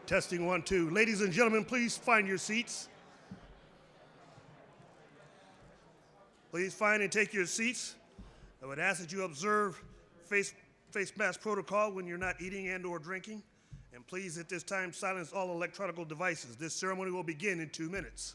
Testing 1, 2. Ladies and gentlemen, please find your seats. Please find and take your seats. I would ask that you observe face mask protocol when you're not eating and or drinking. And please, at this time, silence all electronic devices. This ceremony will begin in 2 minutes.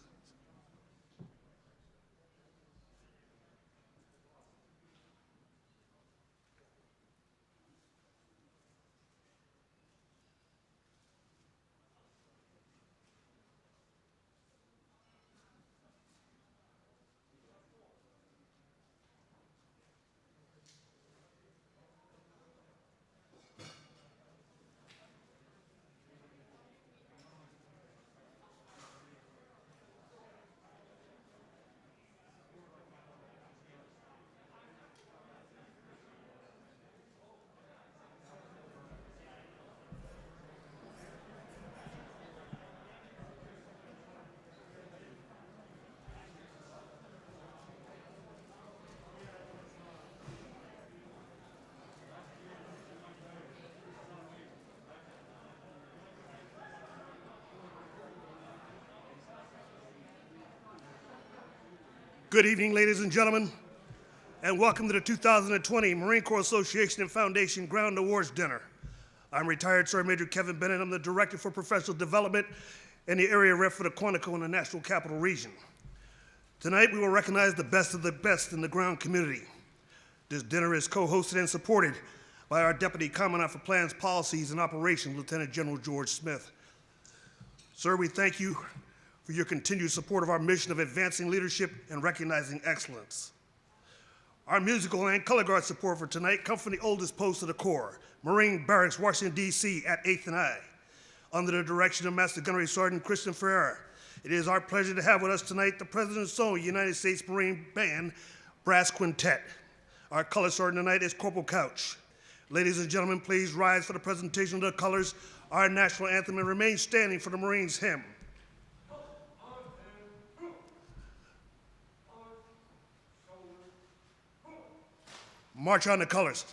Good evening, ladies and gentlemen, and welcome to the 2020 Marine Corps Association and Foundation Ground Awards Dinner. I'm retired Sergeant Major Kevin Bennett. I'm the Director for Professional Development and the Area Rep for the Quantico in the National Capital Region. Tonight, we will recognize the best of the best in the ground community. This dinner is co-hosted and supported by our Deputy Commandant for Plans, Policies, and Operations, Lieutenant General George Smith. Sir, we thank you for your continued support of our mission of advancing leadership and recognizing excellence. Our musical and color guard support for tonight come from the oldest post of the Corps, Marine Barracks, Washington, D.C. at 8th and I. Under the direction of Master Gunnery Sergeant Christian Ferreira, it is our pleasure to have with us tonight the President's Own United States Marine Band Brass Quintet. Our color sergeant tonight is Corporal Couch. Ladies and gentlemen, please rise for the presentation of the colors, our national anthem, and remain standing for the Marines' hymn. March on the colors.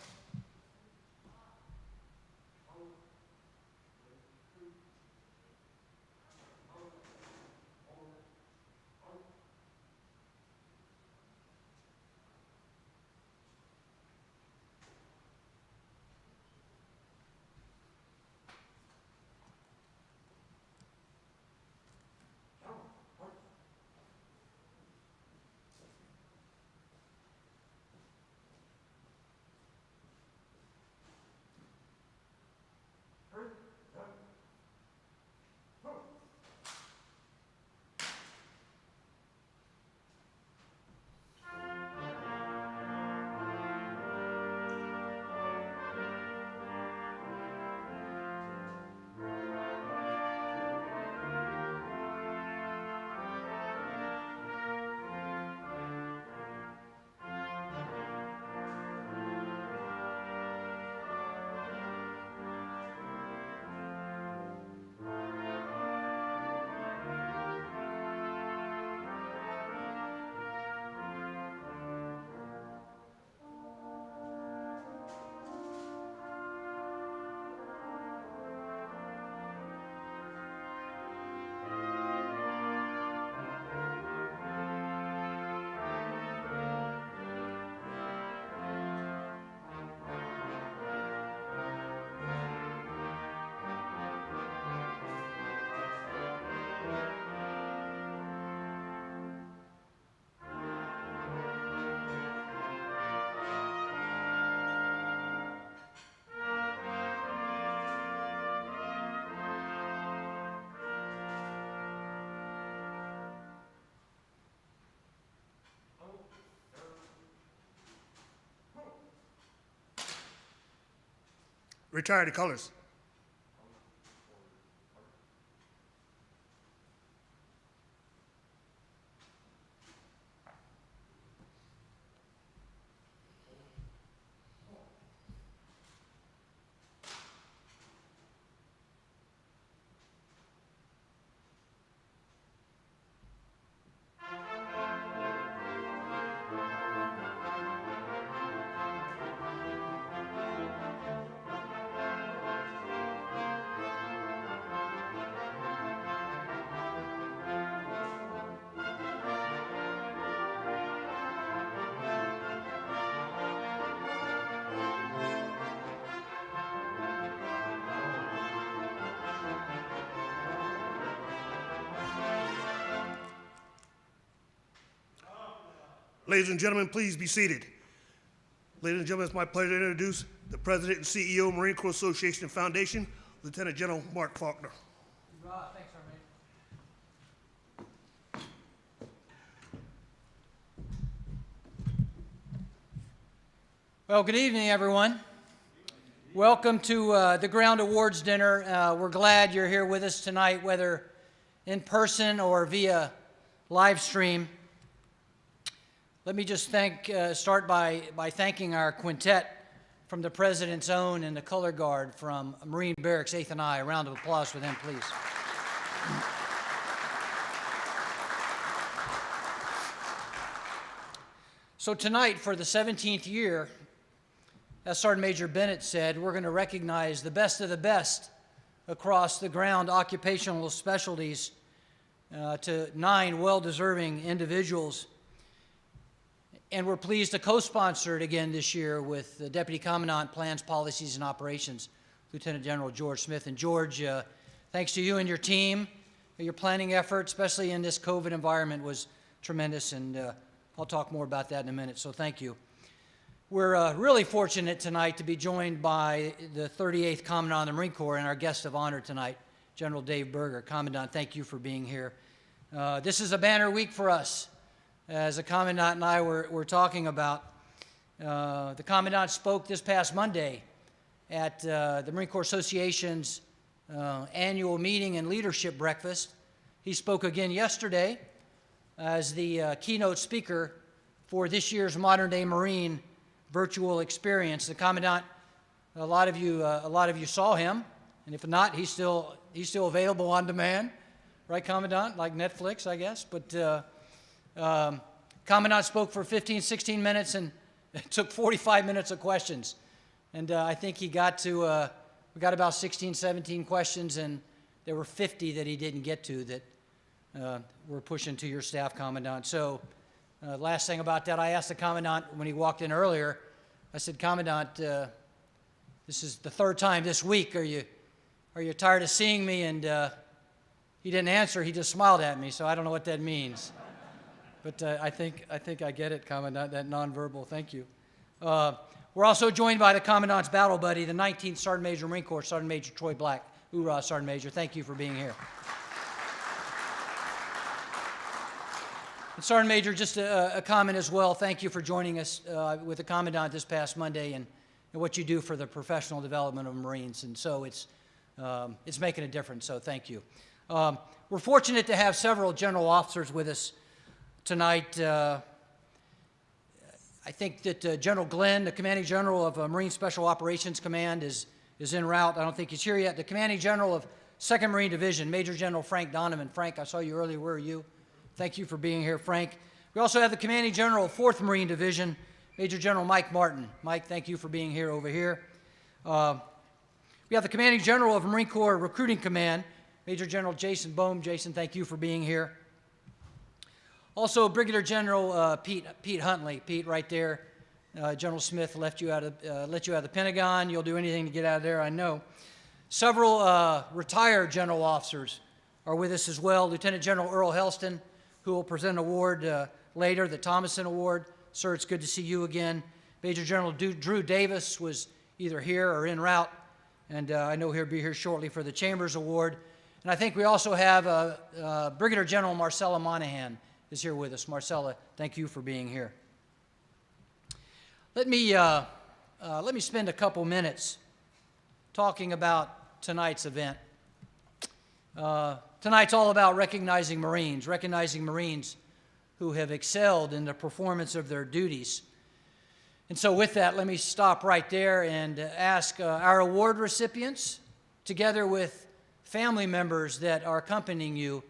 Retire the colors. Ladies and gentlemen, please be seated. Ladies and gentlemen, it's my pleasure to introduce the President and CEO, Marine Corps Association and Foundation, Lieutenant General Mark Faulkner. Thanks, Armin. Well, good evening, everyone. Welcome to the Ground Awards Dinner. We're glad you're here with us tonight, whether in person or via live stream. Let me just start by thanking our quintet from the President's Own and the Color Guard from Marine Barracks 8th and I. A round of applause for them, please. So tonight, for the 17th year, as Sergeant Major Bennett said, we're going to recognize the best of the best across the ground occupational specialties to 9 well-deserving individuals. And we're pleased to co-sponsor it again this year with the Deputy Commandant, Plans, Policies, and Operations, Lieutenant General George Smith. And George, thanks to you and your team, your planning effort, especially in this COVID environment, was tremendous, and I'll talk more about that in a minute, so thank you. We're really fortunate tonight to be joined by the 38th Commandant of the Marine Corps and our guest of honor tonight, General Dave Berger. Commandant, thank you for being here. This is a banner week for us. As the Commandant and I were talking about, the Commandant spoke this past Monday at the Marine Corps Association's annual meeting and leadership breakfast. He spoke again yesterday as the keynote speaker for this year's Modern Day Marine virtual experience. The Commandant, a lot of you saw him, and if not, he's still available on demand, right, Commandant? Like Netflix, I guess. But Commandant spoke for 15, 16 minutes, and it took 45 minutes of questions. And I think we got about 16, 17 questions, and there were 50 that he didn't get to that we're pushing to your staff, Commandant. So last thing about that, I asked the Commandant when he walked in earlier, I said, Commandant, this is the 3rd time this week. Are you tired of seeing me? And he didn't answer. He just smiled at me, so I don't know what that means. But I think I get it, Commandant, that nonverbal. Thank you. We're also joined by the Commandant's battle buddy, the 19th Sergeant Major Marine Corps, Sergeant Major Troy Black. Hoorah, Sergeant Major. Thank you for being here. And Sergeant Major, just a comment as well. Thank you for joining us with the Commandant this past Monday and what you do for the professional development of Marines. And so it's making a difference, so thank you. We're fortunate to have several general officers with us tonight. I think that General Glenn, the Commanding General of Marine Special Operations Command, is en route. I don't think he's here yet. The Commanding General of 2nd Marine Division, Major General Frank Donovan. Frank, I saw you earlier. Where are you? Thank you for being here, Frank. We also have the Commanding General of 4th Marine Division, Major General Mike Martin. Mike, thank you for being here over here. We have the Commanding General of Marine Corps Recruiting Command, Major General Jason Bohm. Jason, thank you for being here. Also, Brigadier General Pete Huntley. Pete, right there. General Smith let you out of the Pentagon. You'll do anything to get out of there, I know. Several retired general officers are with us as well. Lieutenant General Earl Helston, who will present an award later, the Thomason Award. Sir, it's good to see you again. Major General Drew Davis was either here or en route, and I know he'll be here shortly for the Chambers Award. And I think we also have Brigadier General Marcella Monahan is here with us. Marcella, thank you for being here. Let me spend a couple minutes talking about tonight's event. Tonight's all about recognizing Marines who have excelled in the performance of their duties. And so with that, let me stop right there and ask our award recipients, together with family members that are accompanying you,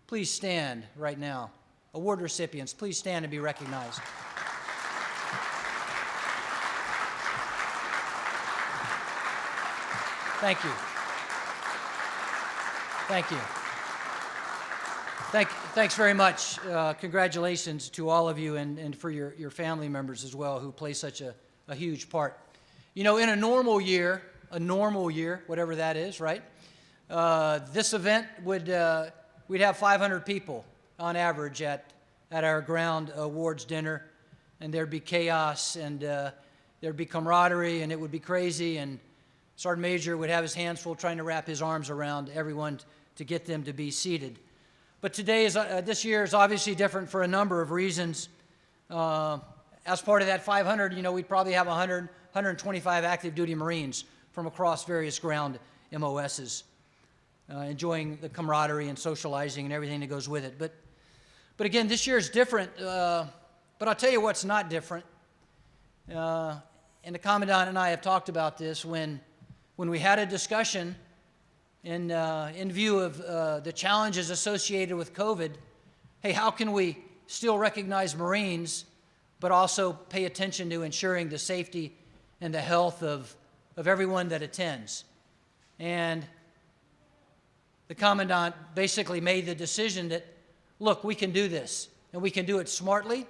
please stand right now. Award recipients, please stand and be recognized. Thank you. Thank you. Thanks very much. Congratulations to all of you and for your family members as well who play such a huge part. You know, in a normal year, whatever that is, right? This event we'd have 500 people on average at our ground awards dinner. and there'd be chaos, and there'd be camaraderie, and it would be crazy, and Sergeant Major would have his hands full trying to wrap his arms around everyone to get them to be seated. But today this year is obviously different for a number of reasons. As part of that 500, we'd probably have 100, 125 active duty Marines from across various ground MOSs, enjoying the camaraderie and socializing and everything that goes with it. But again, this year is different, but I'll tell you what's not different. And the Commandant and I have talked about this when we had a discussion in view of the challenges associated with COVID. Hey, how can we still recognize Marines, but also pay attention to ensuring the safety and the health of everyone that attends? And the Commandant basically made the decision that, look, we can do this, and we can do it smartly,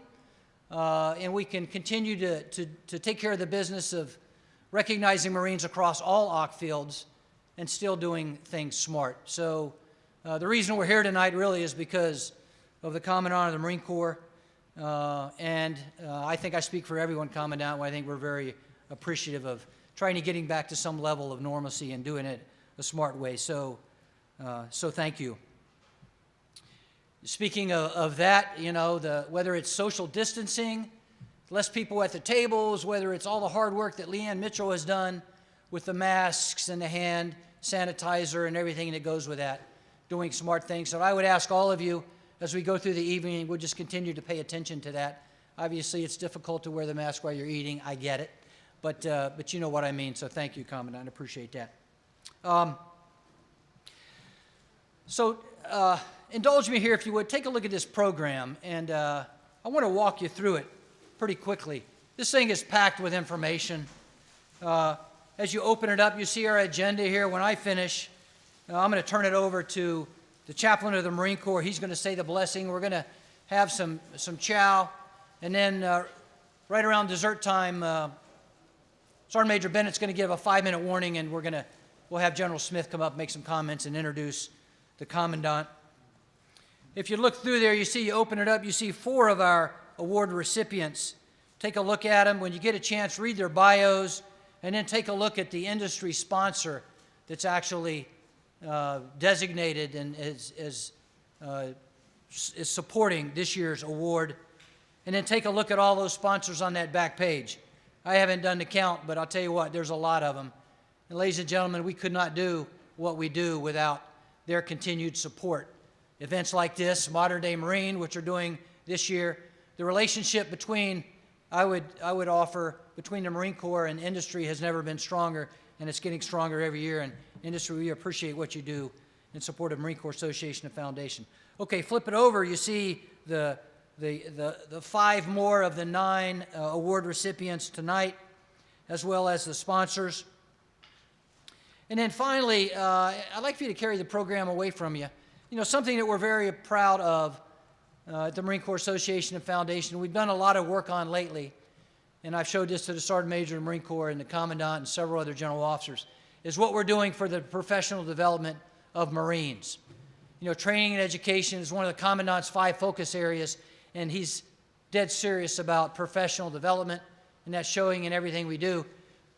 and we can continue to take care of the business of recognizing Marines across all OC fields and still doing things smart. So the reason we're here tonight really is because of the Commandant of the Marine Corps, and I think I speak for everyone, Commandant, I think we're very appreciative of trying to getting back to some level of normalcy and doing it a smart way. So thank you. Speaking of that, whether it's social distancing, less people at the tables, whether it's all the hard work that Leanne Mitchell has done with the masks and the hand sanitizer and everything that goes with that, doing smart things. So I would ask all of you, as we go through the evening, we'll just continue to pay attention to that. Obviously, it's difficult to wear the mask while you're eating. I get it. But you know what I mean. So thank you, Commandant. I appreciate that. Indulge me here, if you would. Take a look at this program, and I want to walk you through it pretty quickly. This thing is packed with information. As you open it up, you see our agenda here. When I finish, I'm going to turn it over to the Chaplain of the Marine Corps. He's going to say the blessing. We're going to have some chow, and then right around dessert time, Sergeant Major Bennett's going to give a 5-minute warning, and we'll have General Smith come up, make some comments, and introduce the Commandant. If you look through there, you open it up, you see 4 of our award recipients. Take a look at them. When you get a chance, read their bios, and then take a look at the industry sponsor that's actually designated and is supporting this year's award. And then take a look at all those sponsors on that back page. I haven't done the count, but I'll tell you what, there's a lot of them. And ladies and gentlemen, we could not do what we do without their continued support. Events like this, Modern Day Marine, which are doing this year, the relationship between, I would offer, between the Marine Corps and industry has never been stronger, and it's getting stronger every year. And industry, we appreciate what you do in support of Marine Corps Association and Foundation. Okay, flip it over. You see the 5 more of the 9 award recipients tonight, as well as the sponsors. And then finally, I'd like for you to carry the program away from you. Something that we're very proud of at the Marine Corps Association and Foundation, we've done a lot of work on lately, and I've showed this to the Sergeant Major of the Marine Corps and the Commandant and several other general officers, is what we're doing for the professional development of Marines. Training and education is one of the Commandant's 5 focus areas, and he's dead serious about professional development, and that's showing in everything we do,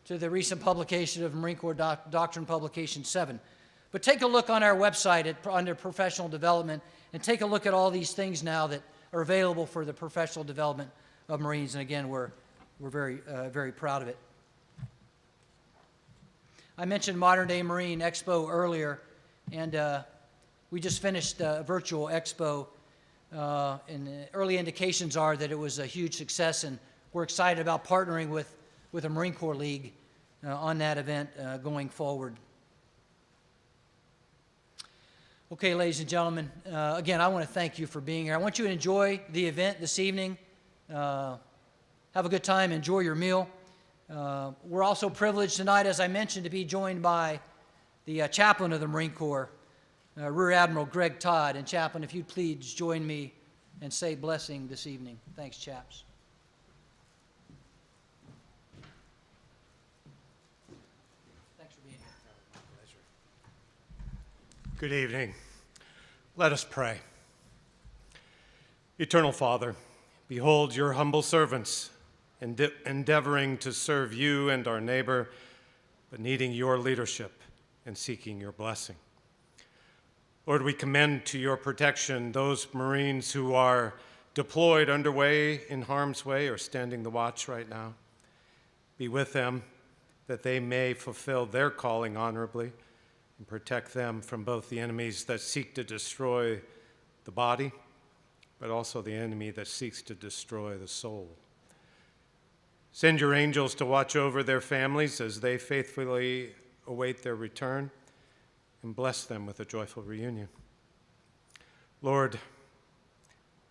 to the recent publication of Marine Corps Doctrine Publication 7. But take a look on our website under professional development, and take a look at all these things now that are available for the professional development of Marines. And again, we're very, very proud of it. I mentioned Modern Day Marine Expo earlier, and we just finished a virtual expo, and early indications are that it was a huge success, and we're excited about partnering with the Marine Corps League on that event going forward. Okay, ladies and gentlemen, again, I want to thank you for being here. I want you to enjoy the event this evening. Have a good time, enjoy your meal. We're also privileged tonight, as I mentioned, to be joined by the Chaplain of the Marine Corps, Rear Admiral Greg Todd. And Chaplain, if you'd please join me and say blessing this evening. Thanks, chaps. Good evening. Let us pray. Eternal Father, Behold your humble servants, endeavoring to serve you and our neighbor, but needing your leadership and seeking your blessing. Lord, we commend to your protection those Marines who are deployed underway in harm's way or standing the watch right now. Be with them that they may fulfill their calling honorably and protect them from both the enemies that seek to destroy the body, but also the enemy that seeks to destroy the soul. Send your angels to watch over their families as they faithfully await their return, and bless them with a joyful reunion. Lord,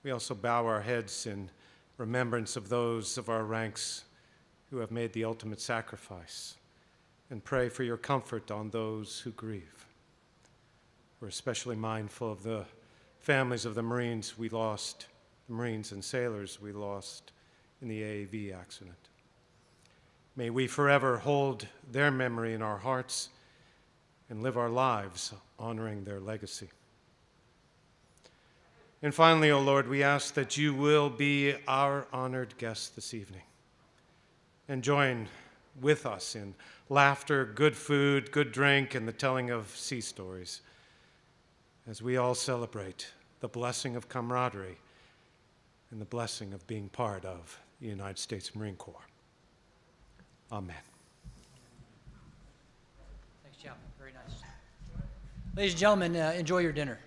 we also bow our heads in remembrance of those of our ranks who have made the ultimate sacrifice, and pray for your comfort on those who grieve. We're especially mindful of the families of the Marines we lost, the Marines and sailors we lost in the AAV accident. May we forever hold their memory in our hearts and live our lives honoring their legacy. And finally, O Lord, we ask that you will be our honored guest this evening and join with us in laughter, good food, good drink, and the telling of sea stories as we all celebrate the blessing of camaraderie and the blessing of being part of the United States Marine Corps. Amen. Thanks, Chaplain. Very nice. Ladies and gentlemen, enjoy your dinner.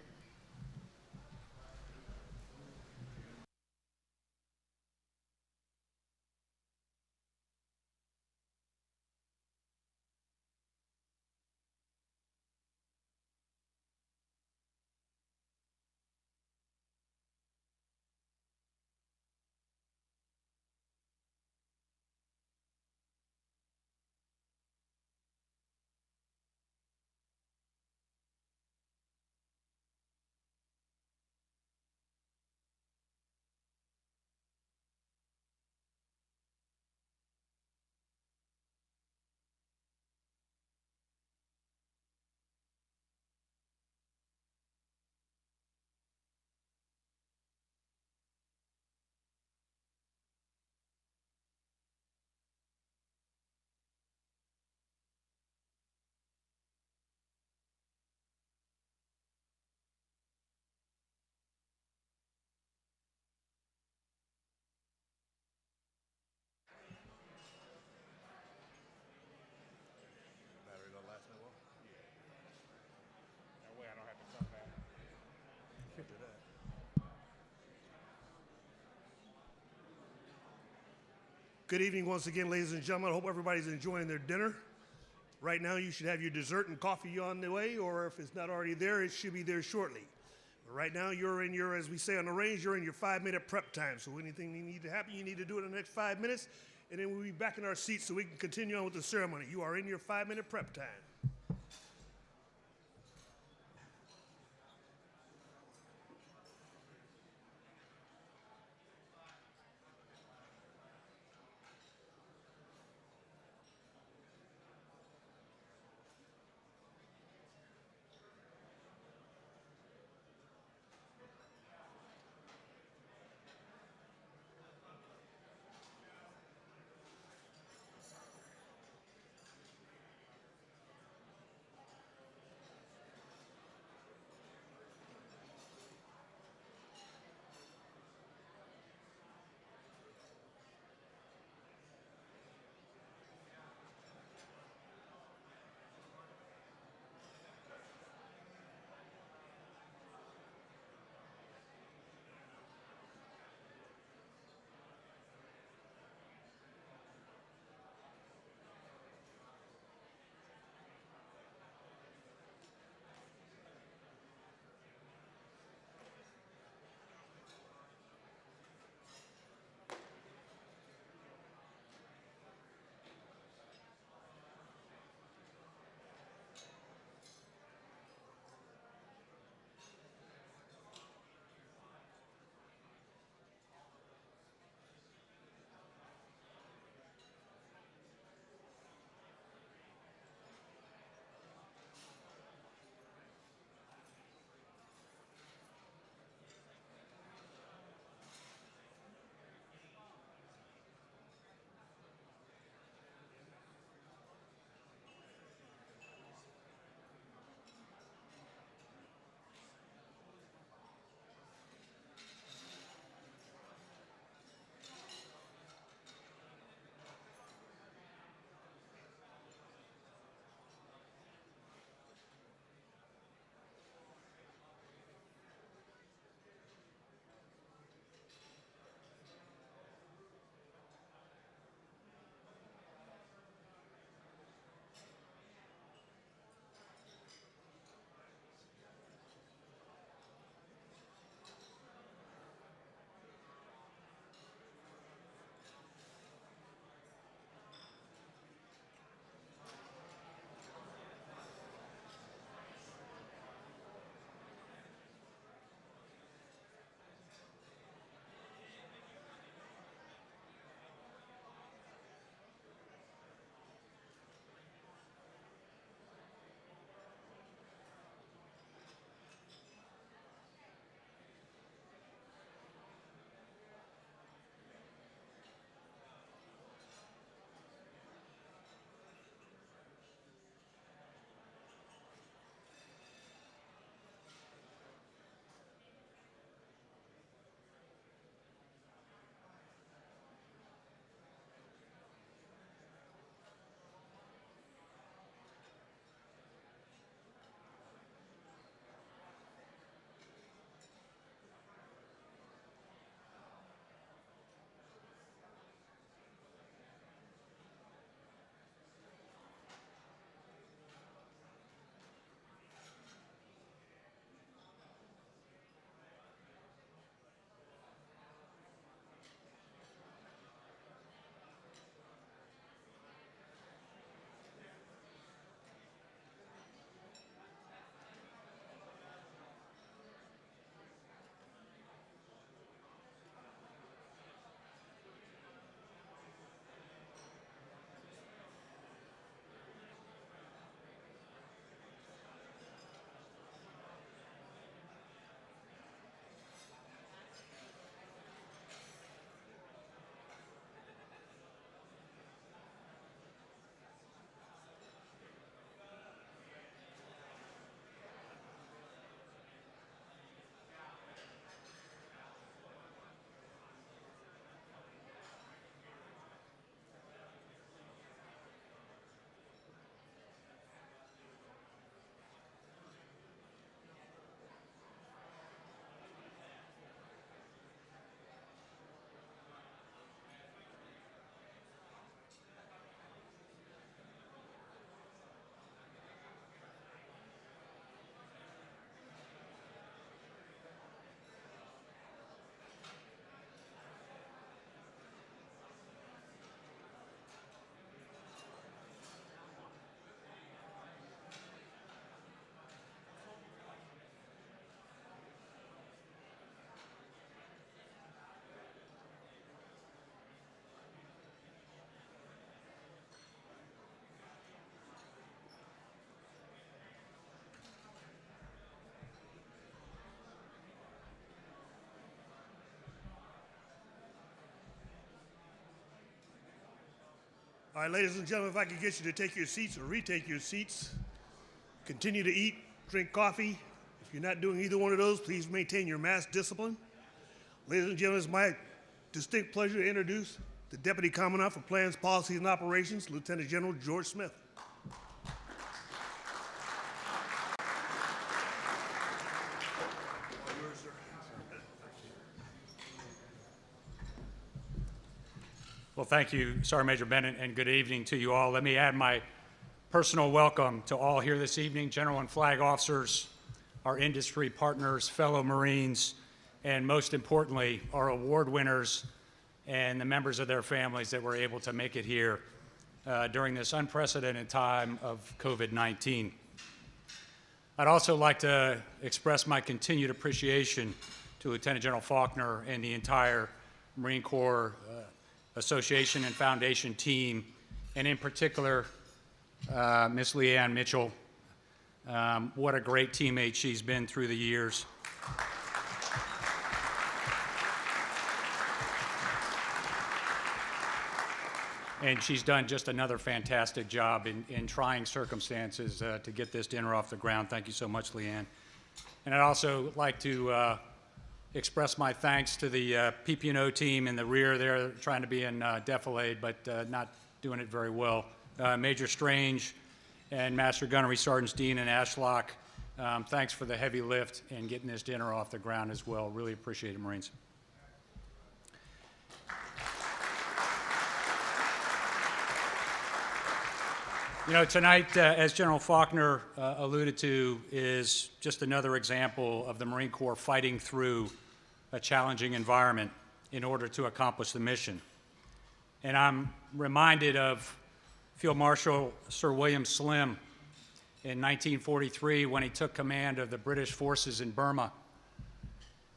Good evening once again, ladies and gentlemen. I hope everybody's enjoying their dinner. Right now, you should have your dessert and coffee on the way, or if it's not already there, it should be there shortly. But right now, you're in your, as we say on the range, you're in your 5-minute prep time. So anything you need to happen, you need to do it in the next 5 minutes, and then we'll be back in our seats so we can continue on with the ceremony. You are in your 5-minute prep time. All right, ladies and gentlemen, if I could get you to take your seats or retake your seats, continue to eat, drink coffee. If you're not doing either one of those, please maintain your mask discipline. Ladies and gentlemen, it's my distinct pleasure to introduce the Deputy Commandant for Plans, Policies, and Operations, Lieutenant General George Smith. Well, thank you, Sergeant Major Bennett, and good evening to you all. Let me add my personal welcome to all here this evening, General and Flag Officers, our industry partners, fellow Marines, and most importantly, our award winners and the members of their families that were able to make it here during this unprecedented time of COVID-19. I'd also like to express my continued appreciation to Lieutenant General Faulkner and the entire Marine Corps Association and Foundation team, and in particular, Miss Leanne Mitchell. What a great teammate she's been through the years. And she's done just another fantastic job in trying circumstances to get this dinner off the ground. Thank you so much, Leanne. And I'd also like to express my thanks to the PP&O team in the rear there, trying to be in defilade, but not doing it very well. Major Strange and Master Gunnery Sergeants Dean and Ashlock, thanks for the heavy lift and getting this dinner off the ground as well. Really appreciate it, Marines. You know, tonight, as General Faulkner alluded to, is just another example of the Marine Corps fighting through a challenging environment in order to accomplish the mission. And I'm reminded of Field Marshal Sir William Slim in 1943 when he took command of the British forces in Burma.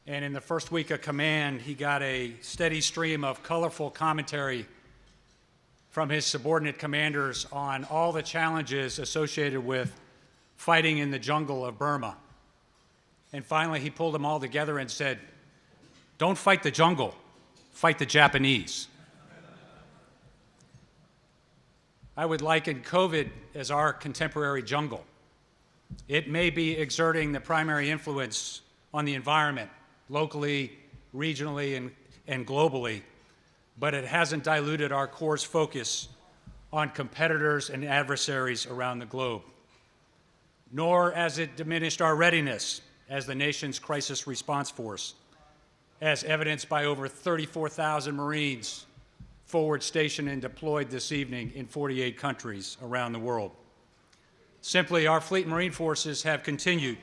And in the first week of command, he got a steady stream of colorful commentary from his subordinate commanders on all the challenges associated with fighting in the jungle of Burma. And finally, he pulled them all together and said, "Don't fight the jungle, fight the Japanese." I would liken COVID as our contemporary jungle. It may be exerting the primary influence on the environment, locally, regionally, and globally, but it hasn't diluted our Corps' focus on competitors and adversaries around the globe, nor has it diminished our readiness as the nation's crisis response force, as evidenced by over 34,000 Marines forward stationed and deployed this evening in 48 countries around the world. Simply, our Fleet Marine forces have continued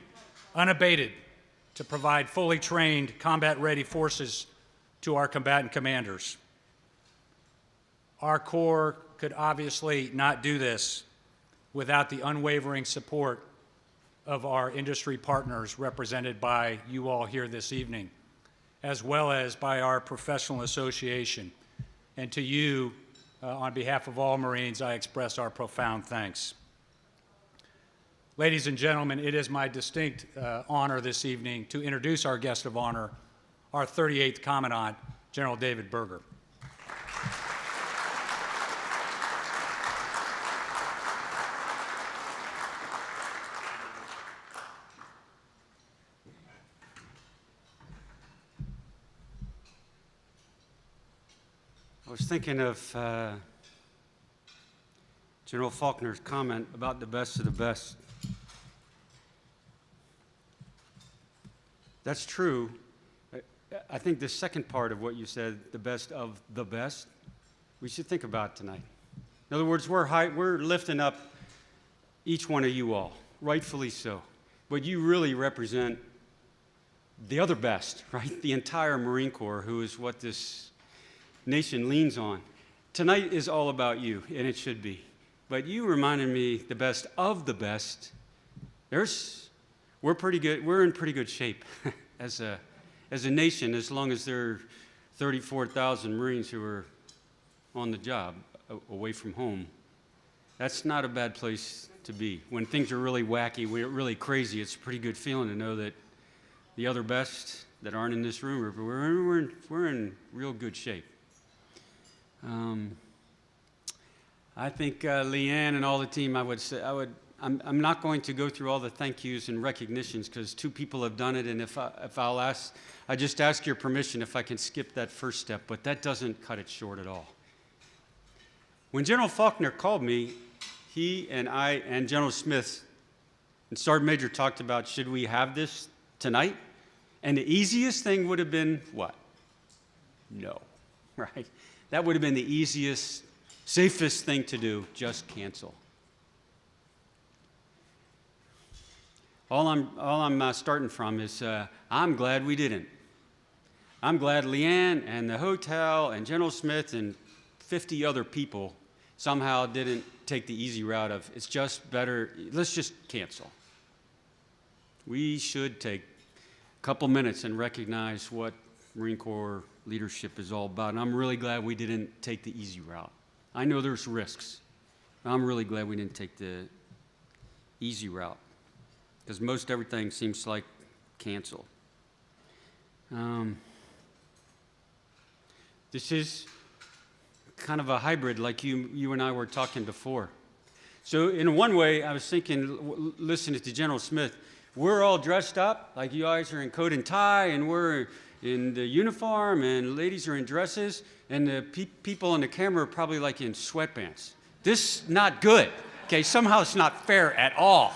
unabated to provide fully trained, combat-ready forces to our combatant commanders. Our Corps could obviously not do this without the unwavering support of our industry partners represented by you all here this evening, as well as by our professional association. And to you, on behalf of all Marines, I express our profound thanks. Ladies and gentlemen, it is my distinct honor this evening to introduce our guest of honor, our 38th Commandant, General David Berger. I was thinking of General Faulkner's comment about the best of the best. That's true. I think the second part of what you said, the best of the best, we should think about tonight. In other words, we're lifting up each one of you all, rightfully so. But you really represent the other best, right? The entire Marine Corps, who is what this nation leans on. Tonight is all about you, and it should be. But you reminded me the best of the best. We're pretty good. We're in pretty good shape as a nation, as long as there are 34,000 Marines who are on the job, away from home. That's not a bad place to be. When things are really wacky, really crazy, it's a pretty good feeling to know that the other best that aren't in this room, we're in real good shape. I think Leanne and all the team, I'm not going to go through all the thank yous and recognitions because 2 people have done it, and I just ask your permission if I can skip that first step, but that doesn't cut it short at all. When General Faulkner called me, he and I and General Smith and Sergeant Major talked about, should we have this tonight? And the easiest thing would have been what? No, right? That would have been the easiest, safest thing to do, just cancel. All I'm starting from is I'm glad we didn't. I'm glad Leanne and the hotel and General Smith and 50 other people somehow didn't take the easy route of, it's just better, let's just cancel. We should take a couple minutes and recognize what Marine Corps leadership is all about. And I'm really glad we didn't take the easy route. I know there's risks. I'm really glad we didn't take the easy route because most everything seems like canceled. This is kind of a hybrid like you and I were talking before. So in one way, I was thinking, listening to General Smith, we're all dressed up, like you guys are in coat and tie, and we're in the uniform, and ladies are in dresses, and the people on the camera are probably like in sweatpants. This is not good, okay? Somehow it's not fair at all.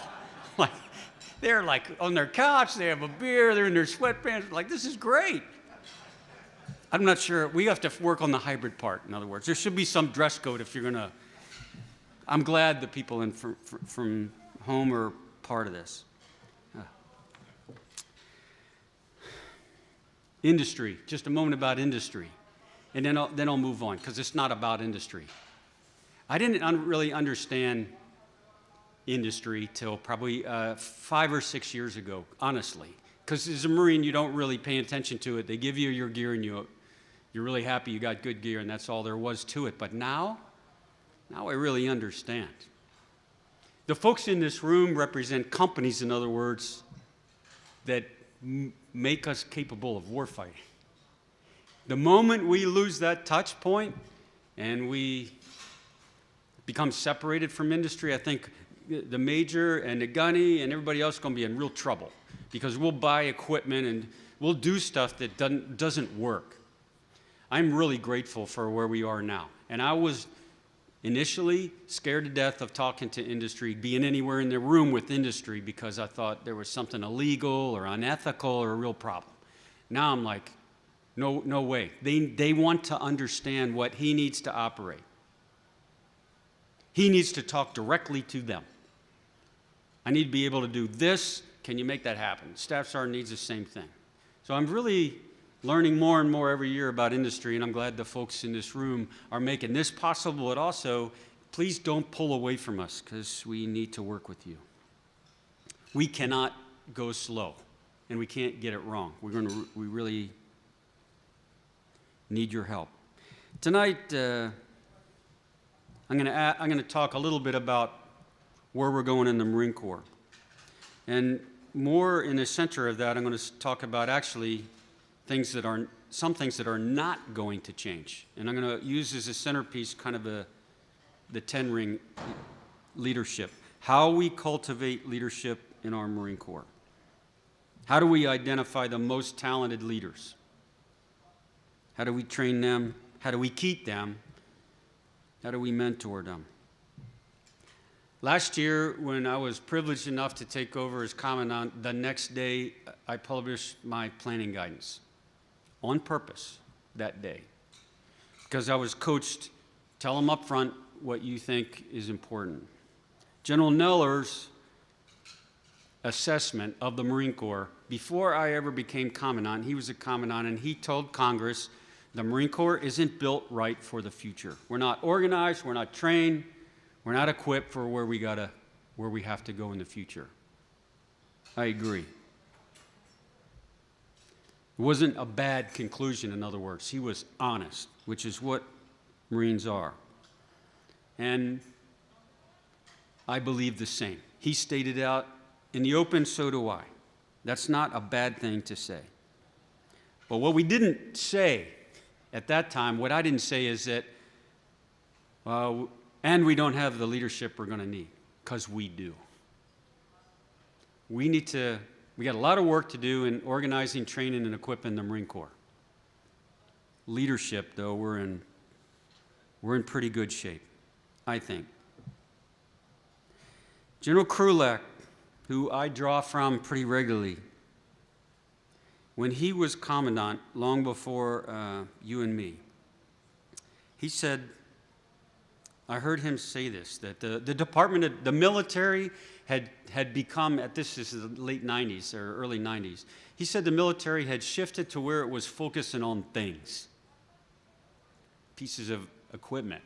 Like, they're like on their couch, they have a beer, they're in their sweatpants, like this is great. I'm not sure, we have to work on the hybrid part, in other words. There should be some dress code if you're gonna, I'm glad the people from home are part of this. Industry, just a moment about industry. And then I'll move on, because it's not about industry. I didn't really understand industry till probably 5 or 6 years ago, honestly. Because as a Marine, you don't really pay attention to it. They give you your gear, and you're really happy you got good gear, and that's all there was to it. But now I really understand. The folks in this room represent companies, in other words, that make us capable of warfighting. The moment we lose that touch point and we become separated from industry, I think the major and the gunny and everybody else is going to be in real trouble because we'll buy equipment and we'll do stuff that doesn't work. I'm really grateful for where we are now. And I was initially scared to death of talking to industry, being anywhere in the room with industry because I thought there was something illegal or unethical or a real problem. Now I'm like, no way. They want to understand what he needs to operate. He needs to talk directly to them. I need to be able to do this. Can you make that happen? Staff Sergeant needs the same thing. So I'm really learning more and more every year about industry, and I'm glad the folks in this room are making this possible, but also, please don't pull away from us, because we need to work with you. We cannot go slow, and we can't get it wrong. We really need your help. Tonight, I'm going to talk a little bit about where we're going in the Marine Corps. And more in the center of that, I'm going to talk about actually some things that are not going to change. And I'm going to use as a centerpiece kind of the 10-ring leadership. How we cultivate leadership in our Marine Corps. How do we identify the most talented leaders? How do we train them? How do we keep them? How do we mentor them? Last year, when I was privileged enough to take over as commandant, the next day I published my planning guidance on purpose that day because I was coached, tell them up front what you think is important. General Neller's assessment of the Marine Corps, before I ever became commandant, he was a commandant, and he told Congress, the Marine Corps isn't built right for the future. We're not organized, we're not trained, we're not equipped for where we have to go in the future. I agree. It wasn't a bad conclusion, in other words. He was honest, which is what Marines are. And I believe the same. He stated out in the open, so do I. That's not a bad thing to say. But what we didn't say at that time, what I didn't say is that And we don't have the leadership we're going to need, because we do. We got a lot of work to do in organizing, training, and equipping the Marine Corps. Leadership, though, we're in pretty good shape, I think. General Krulak, who I draw from pretty regularly, when he was commandant, long before you and me, he said, I heard him say this, that the military had become, this is the late 90s or early 90s, he said the military had shifted to where it was focusing on things, pieces of equipment,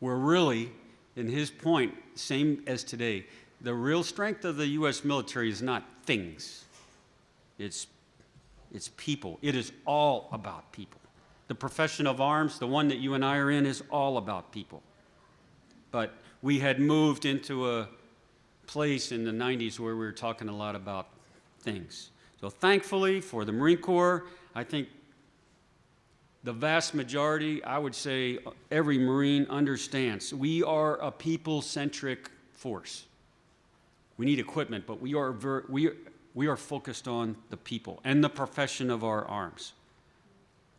where really, in his point, same as today, the real strength of the U.S. military is not things. It's people. It is all about people. The profession of arms, the one that you and I are in, is all about people. But we had moved into a place in the 90s where we were talking a lot about things. So thankfully for the Marine Corps, I think the vast majority, I would say every Marine understands, we are a people-centric force. We need equipment, but we are focused on the people and the profession of our arms.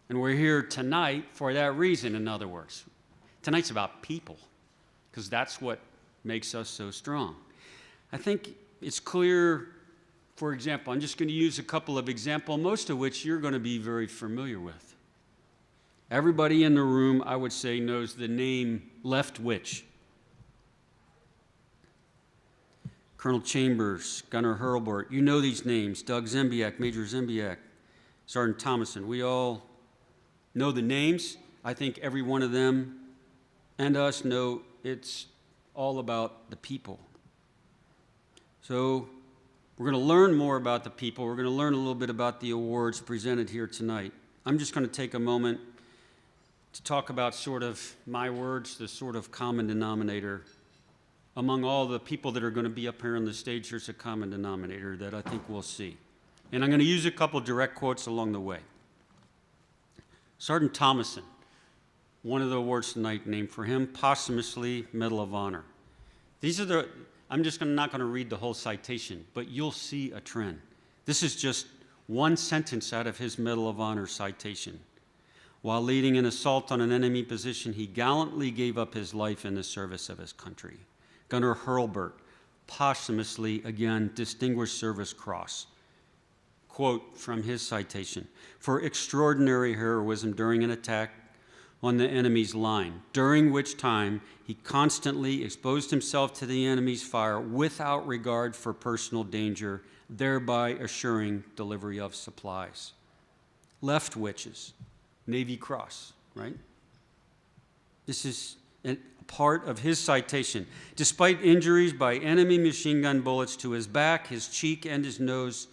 And we're here tonight for that reason, in other words. Tonight's about people, because that's what makes us so strong. I think it's clear, for example, I'm just going to use a couple of examples, most of which you're going to be very familiar with. Everybody in the room, I would say, knows the name Leftwich. Colonel Chambers, Gunner Hurlburt, you know these names. Doug Zimbiak, Major Zimbiak, Sergeant Thomason. We all know the names. I think every one of them and us know it's all about the people. So we're going to learn more about the people. We're going to learn a little bit about the awards presented here tonight. I'm just going to take a moment to talk about sort of my words, the sort of common denominator. Among all the people that are going to be up here on the stage, there's a common denominator that I think we'll see. And I'm going to use a couple direct quotes along the way. Sergeant Thomason, one of the awards tonight named for him, posthumously Medal of Honor. These are I'm just not going to read the whole citation, but you'll see a trend. This is just one sentence out of his Medal of Honor citation. While leading an assault on an enemy position, he gallantly gave up his life in the service of his country. Gunner Hurlburt, posthumously, again, Distinguished Service Cross. Quote from his citation, for extraordinary heroism during an attack on the enemy's line, during which time he constantly exposed himself to the enemy's fire without regard for personal danger, thereby assuring delivery of supplies. Leftwich's, Navy Cross, right? This is part of his citation. Despite injuries by enemy machine gun bullets to his back, his cheek, and his nose,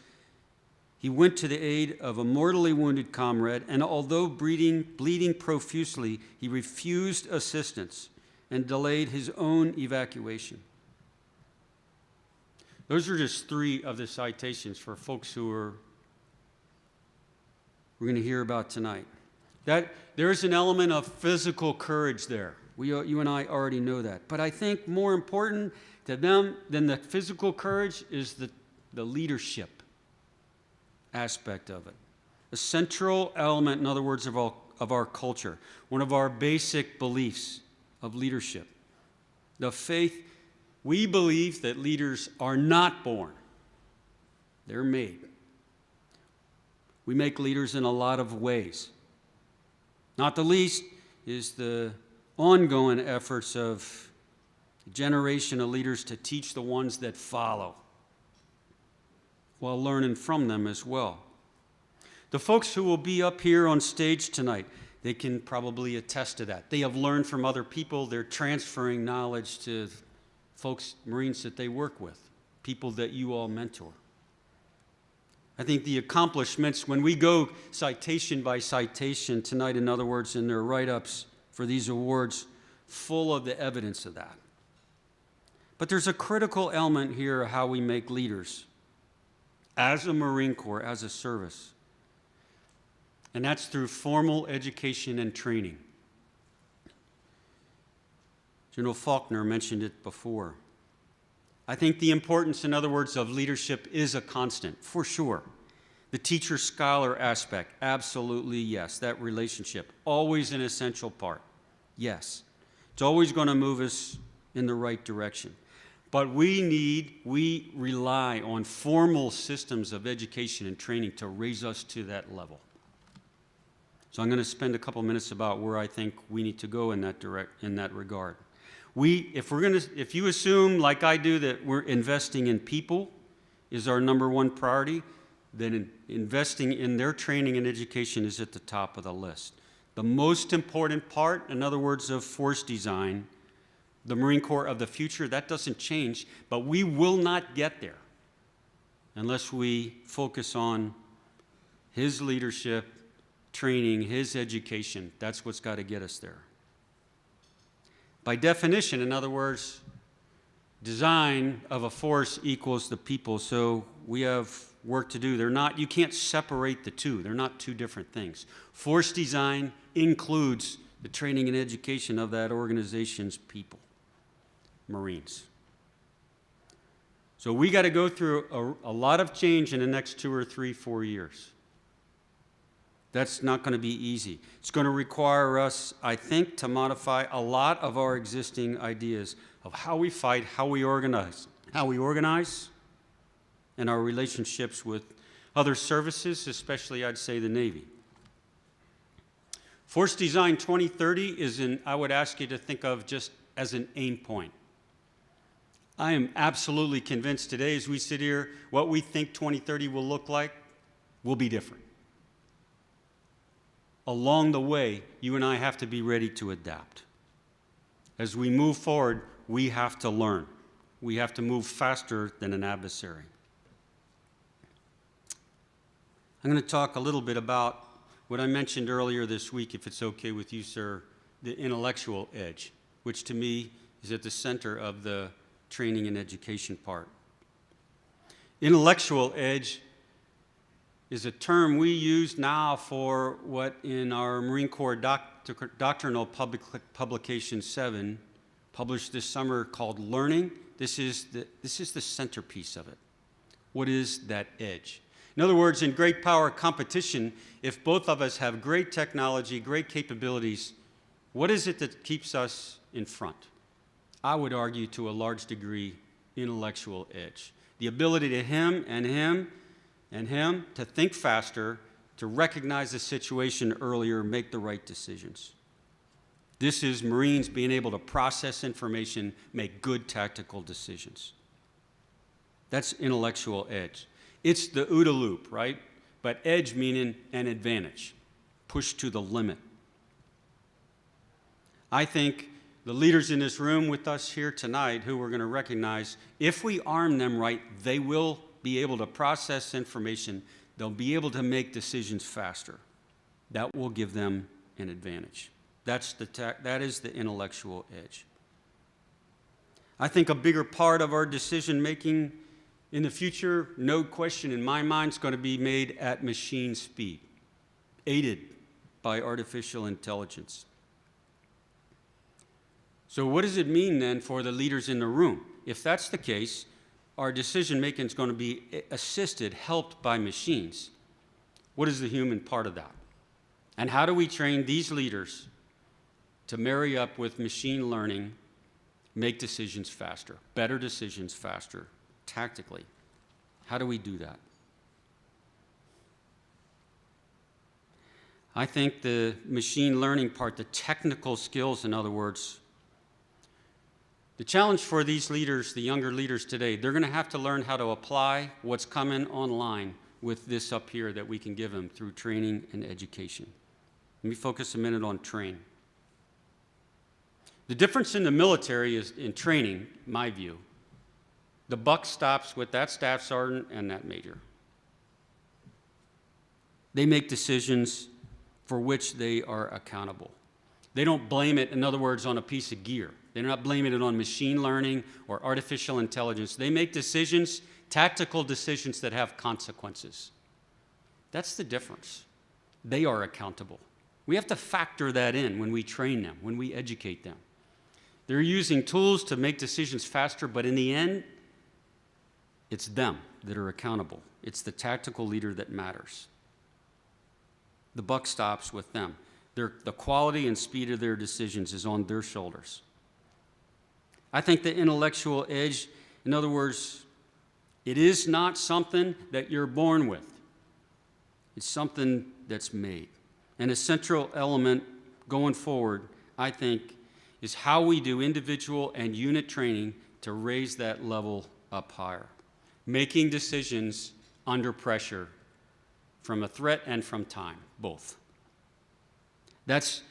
he went to the aid of a mortally wounded comrade, and although bleeding profusely, he refused assistance and delayed his own evacuation. Those are just three of the citations for folks who we're going to hear about tonight. There's an element of physical courage there. You and I already know that. But I think more important to them than the physical courage is the leadership aspect of it. A central element, in other words, of our culture, one of our basic beliefs of leadership. The faith, we believe that leaders are not born. They're made. We make leaders in a lot of ways. Not the least is the ongoing efforts of a generation of leaders to teach the ones that follow while learning from them as well. The folks who will be up here on stage tonight, they can probably attest to that. They have learned from other people. They're transferring knowledge to folks, Marines that they work with, people that you all mentor. I think the accomplishments, when we go citation by citation tonight, in other words, in their write-ups for these awards, full of the evidence of that. But there's a critical element here of how we make leaders as a Marine Corps, as a service. And that's through formal education and training. General Faulkner mentioned it before. I think the importance, in other words, of leadership is a constant, for sure. The teacher-scholar aspect, absolutely yes. That relationship, always an essential part, yes. It's always going to move us in the right direction. But we rely on formal systems of education and training to raise us to that level. So I'm going to spend a couple minutes about where I think we need to go in that regard. If you assume, like I do, that we're investing in people is our number one priority, then investing in their training and education is at the top of the list. The most important part, in other words, of force design, the Marine Corps of the future, that doesn't change, but we will not get there unless we focus on his leadership, training, his education. That's what's got to get us there. By definition, in other words, design of a force equals the people, so we have work to do. You can't separate the two. They're not two different things. Force design includes the training and education of that organization's people, Marines. So we got to go through a lot of change in the next 2 or 3, 4 years. That's not going to be easy. It's going to require us, I think, to modify a lot of our existing ideas of how we fight, how we organize, and our relationships with other services, especially, I'd say, the Navy. Force Design 2030 I would ask you to think of just as an aim point. I am absolutely convinced today, as we sit here, what we think 2030 will look like will be different. Along the way, you and I have to be ready to adapt. As we move forward, we have to learn. We have to move faster than an adversary. I'm going to talk a little bit about what I mentioned earlier this week, if it's okay with you, sir, the intellectual edge, which to me is at the center of the training and education part. Intellectual edge is a term we use now for what in our Marine Corps Doctrinal Publication 7, published this summer, called Learning. This is the centerpiece of it. What is that edge? In other words, in great power competition, if both of us have great technology, great capabilities, what is it that keeps us in front? I would argue to a large degree, intellectual edge. The ability to him to think faster, to recognize the situation earlier, make the right decisions. This is Marines being able to process information, make good tactical decisions. That's intellectual edge. It's the OODA loop, right? But edge meaning an advantage, pushed to the limit. I think the leaders in this room with us here tonight who we're going to recognize, if we arm them right, they will be able to process information. They'll be able to make decisions faster. That will give them an advantage. That is the intellectual edge. I think a bigger part of our decision making in the future, no question in my mind, is going to be made at machine speed, aided by artificial intelligence. So what does it mean then for the leaders in the room? If that's the case, our decision making is going to be assisted, helped by machines. What is the human part of that? And how do we train these leaders to marry up with machine learning, make decisions faster, better decisions faster, tactically? How do we do that? I think the machine learning part, the technical skills, in other words, the challenge for these leaders, the younger leaders today, they're going to have to learn how to apply what's coming online with this up here that we can give them through training and education. Let me focus a minute on train. The difference in the military is in training, my view. The buck stops with that staff sergeant and that major. They make decisions for which they are accountable. They don't blame it, in other words, on a piece of gear. They're not blaming it on machine learning or artificial intelligence. They make decisions, tactical decisions that have consequences. That's the difference. They are accountable. We have to factor that in when we train them, when we educate them. They're using tools to make decisions faster, but in the end, it's them that are accountable. It's the tactical leader that matters. The buck stops with them. The quality and speed of their decisions is on their shoulders. I think the intellectual edge, in other words, it is not something that you're born with. It's something that's made. And a central element going forward, I think, is how we do individual and unit training to raise that level up higher. Making decisions under pressure from a threat and from time, both. That's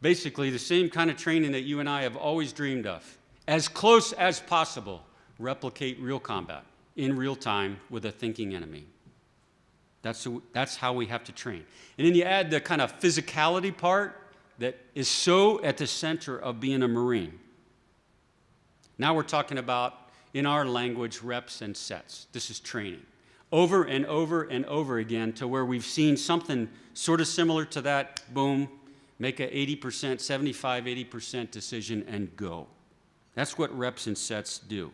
basically the same kind of training that you and I have always dreamed of. As close as possible, replicate real combat in real time with a thinking enemy. That's how we have to train. And then you add the kind of physicality part that is so at the center of being a Marine. Now we're talking about, in our language, reps and sets. This is training. Over and over and over again to where we've seen something sort of similar to that, boom, make a 80%, 75, 80% decision and go. That's what reps and sets do.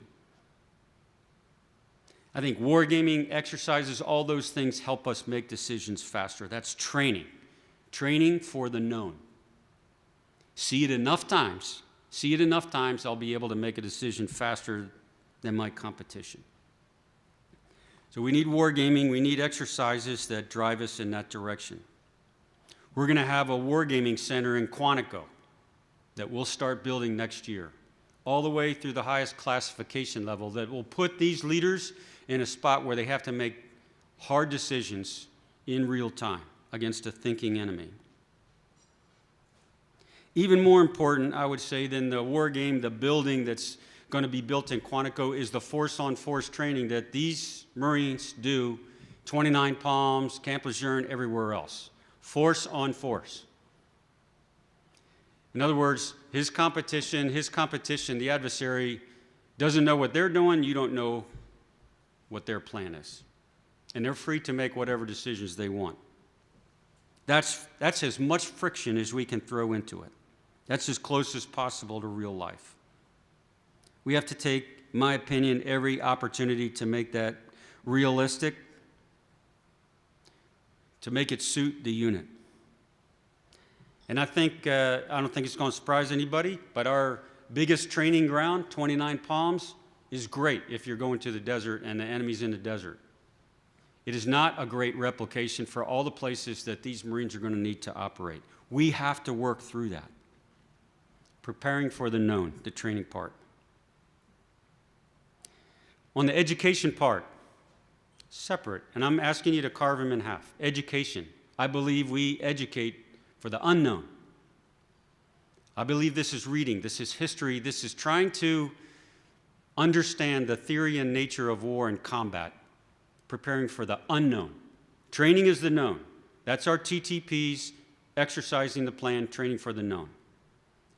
I think wargaming, exercises, all those things help us make decisions faster. That's training. Training for the known. See it enough times, I'll be able to make a decision faster than my competition. So we need wargaming, we need exercises that drive us in that direction. We're going to have a wargaming center in Quantico that we'll start building next year, all the way through the highest classification level, that will put these leaders in a spot where they have to make hard decisions in real time against a thinking enemy. Even more important, I would say, than the war game, the building that's going to be built in Quantico is the force-on-force training that these Marines do, 29 Palms, Camp Lejeune, everywhere else. Force on force. In other words, his competition, the adversary, doesn't know what they're doing, you don't know what their plan is. And they're free to make whatever decisions they want. That's as much friction as we can throw into it. That's as close as possible to real life. We have to take, in my opinion, every opportunity to make that realistic, to make it suit the unit. And I don't think it's going to surprise anybody, but our biggest training ground, 29 Palms, is great if you're going to the desert and the enemy's in the desert. It is not a great replication for all the places that these Marines are going to need to operate. We have to work through that. Preparing for the known, the training part. On the education part, separate, and I'm asking you to carve them in half. Education. I believe we educate for the unknown. I believe this is reading, this is history, this is trying to understand the theory and nature of war and combat, preparing for the unknown. Training is the known. That's our TTPs, exercising the plan, training for the known.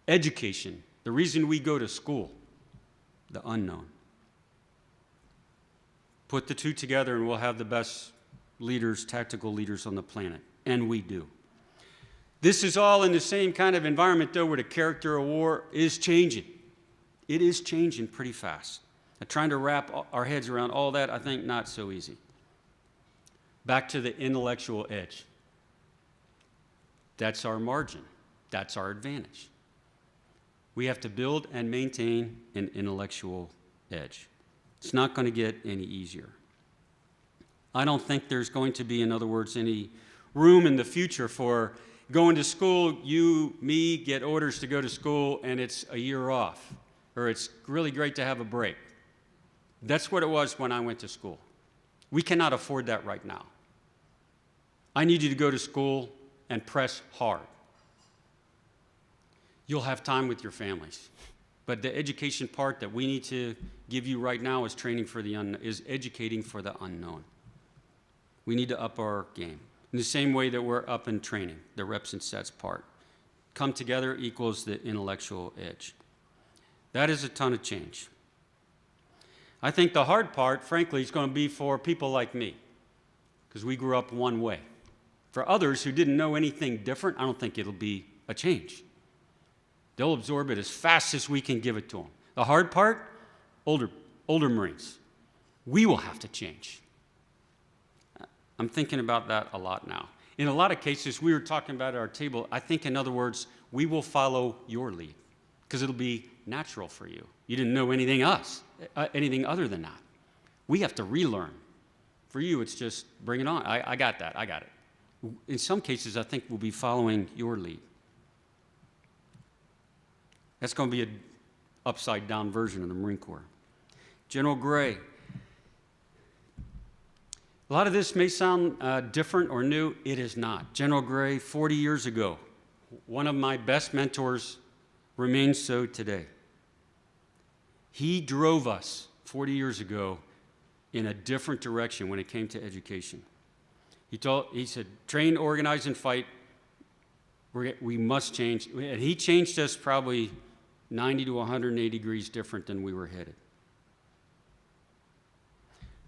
Education, the reason we go to school, the unknown. Put the two together and we'll have the best leaders, tactical leaders on the planet, and we do. This is all in the same kind of environment, though, where the character of war is changing. It is changing pretty fast. And trying to wrap our heads around all that, I think, not so easy. Back to the intellectual edge. That's our margin. That's our advantage. We have to build and maintain an intellectual edge. It's not going to get any easier. I don't think there's going to be, in other words, any room in the future for going to school, you, me, get orders to go to school, and it's a year off, or it's really great to have a break. That's what it was when I went to school. We cannot afford that right now. I need you to go to school and press hard. You'll have time with your families. But the education part that we need to give you right now is training for the is educating for the unknown. We need to up our game. In the same way that we're up in training, the reps and sets part. Come together equals the intellectual edge. That is a ton of change. I think the hard part, frankly, is going to be for people like me, because we grew up one way. For others who didn't know anything different, I don't think it'll be a change. They'll absorb it as fast as we can give it to them. The hard part, older Marines. We will have to change. I'm thinking about that a lot now. In a lot of cases, we were talking about at our table, I think, in other words, we will follow your lead because it'll be natural for you. You didn't know anything other than that. We have to relearn. For you, it's just bring it on. I got that. I got it. In some cases, I think we'll be following your lead. That's going to be an upside-down version of the Marine Corps. General Gray. A lot of this may sound different or new. It is not. General Gray, 40 years ago, one of my best mentors, remains so today. He drove us 40 years ago in a different direction when it came to education. He said, train, organize, and fight. We must change. And he changed us probably 90 to 180 degrees different than we were headed.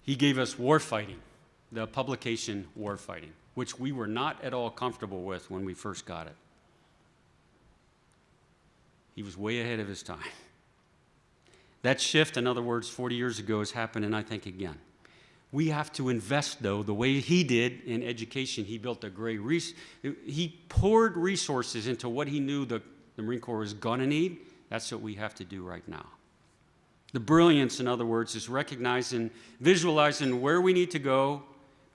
He gave us warfighting, the publication Warfighting, which we were not at all comfortable with when we first got it. He was way ahead of his time. That shift, in other words, 40 years ago has happened, and I think again. We have to invest, though, the way he did in education. He built a great he poured resources into what he knew the Marine Corps was going to need. That's what we have to do right now. The brilliance, in other words, is recognizing, visualizing where we need to go,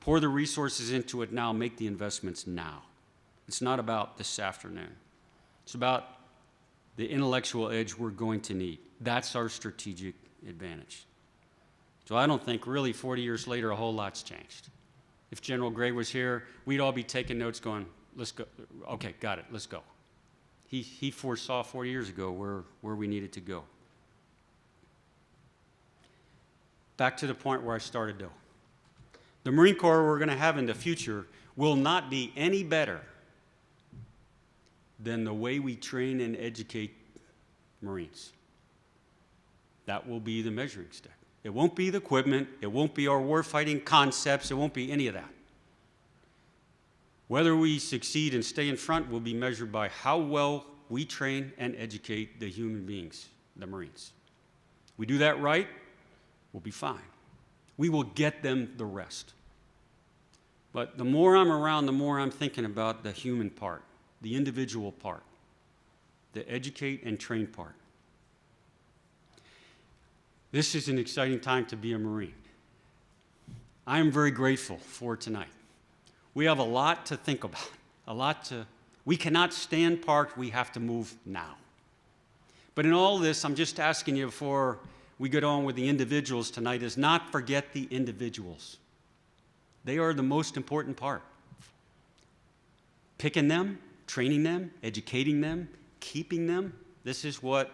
pour the resources into it now, make the investments now. It's not about this afternoon. It's about the intellectual edge we're going to need. That's our strategic advantage. So I don't think really 40 years later a whole lot's changed. If General Gray was here, we'd all be taking notes going, let's go. Okay, got it, let's go. He foresaw 40 years ago where we needed to go. Back to the point where I started though. The Marine Corps we're going to have in the future will not be any better than the way we train and educate Marines. That will be the measuring stick. It won't be the equipment. It won't be our warfighting concepts. It won't be any of that. Whether we succeed and stay in front will be measured by how well we train and educate the human beings, the Marines. We do that right, we'll be fine. We will get them the rest. But the more I'm around, the more I'm thinking about the human part, the individual part, the educate and train part. This is an exciting time to be a Marine. I am very grateful for tonight. We have a lot to think about, we cannot stand parked, we have to move now. But in all this, I'm just asking you before we get on with the individuals tonight is not forget the individuals. They are the most important part. Picking them, training them, educating them, keeping them, this is what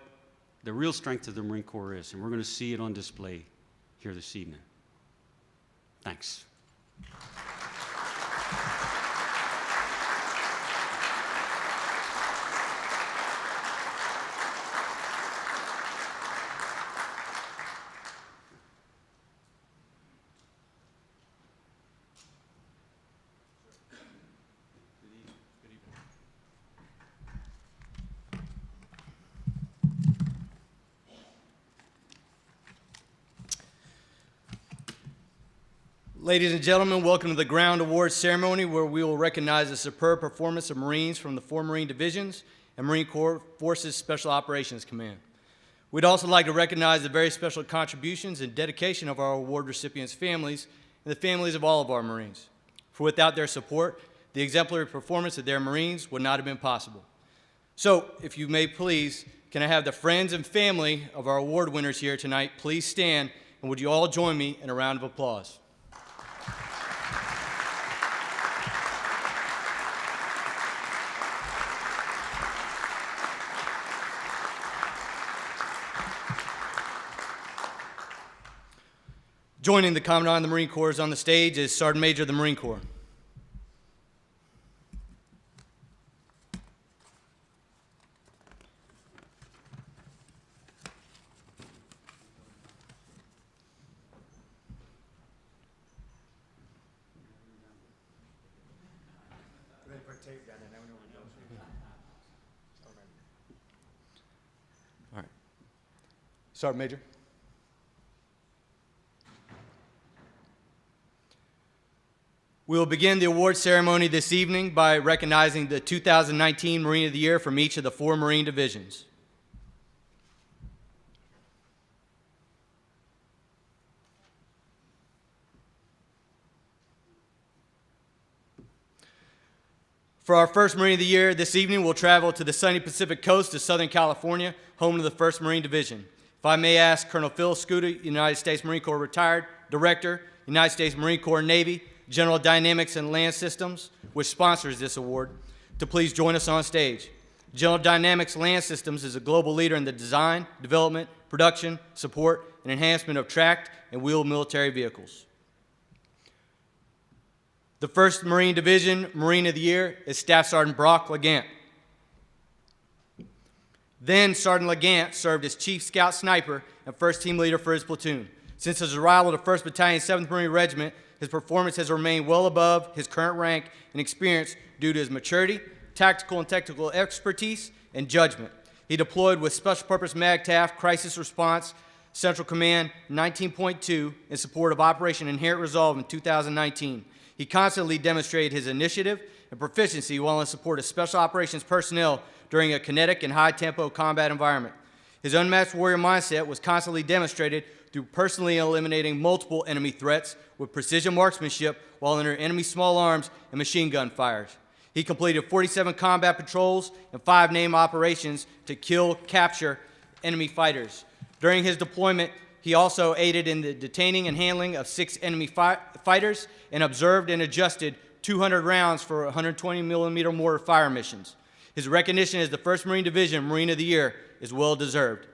the real strength of the Marine Corps is, and we're going to see it on display here this evening. Thanks. Ladies and gentlemen, welcome to the Ground Awards ceremony where we will recognize the superb performance of Marines from the 4 Marine Divisions and Marine Corps Forces Special Operations Command. We'd also like to recognize the very special contributions and dedication of our award recipients' families and the families of all of our Marines. For without their support, the exemplary performance of their Marines would not have been possible. So, if you may please, can I have the friends and family of our award winners here tonight please stand, and would you all join me in a round of applause? Joining the Commandant of the Marine Corps on the stage is Sergeant Major of the Marine Corps. Sergeant Major. We will begin the award ceremony this evening by recognizing the 2019 Marine of the Year from each of the 4 Marine divisions. For our first Marine of the Year this evening, we'll travel to the sunny Pacific coast of Southern California, home to the 1st Marine Division. If I may ask Colonel Phil Scuda, United States Marine Corps retired, Director, United States Marine Corps Navy, General Dynamics and Land Systems, which sponsors this award, to please join us on stage. General Dynamics Land Systems is a global leader in the design, development, production, support, and enhancement of tracked and wheeled military vehicles. The 1st Marine Division Marine of the Year is Staff Sergeant Brock Legant. Then Sergeant Legant served as Chief Scout Sniper and 1st Team Leader for his platoon. Since his arrival to 1st Battalion, 7th Marine Regiment, his performance has remained well above his current rank and experience due to his maturity, tactical and technical expertise, and judgment. He deployed with Special Purpose Mca&F Crisis Response Central Command 19.2 in support of Operation Inherent Resolve in 2019. He constantly demonstrated his initiative and proficiency while in support of Special Operations personnel during a kinetic and high-tempo combat environment. His unmatched warrior mindset was constantly demonstrated through personally eliminating multiple enemy threats with precision marksmanship while under enemy small arms and machine gun fires. He completed 47 combat patrols and 5 named operations to kill, capture enemy fighters. During his deployment, he also aided in the detaining and handling of 6 enemy fighters and observed and adjusted 200 rounds for 120mm mortar fire missions. His recognition as the 1st Marine Division Marine of the Year is well deserved.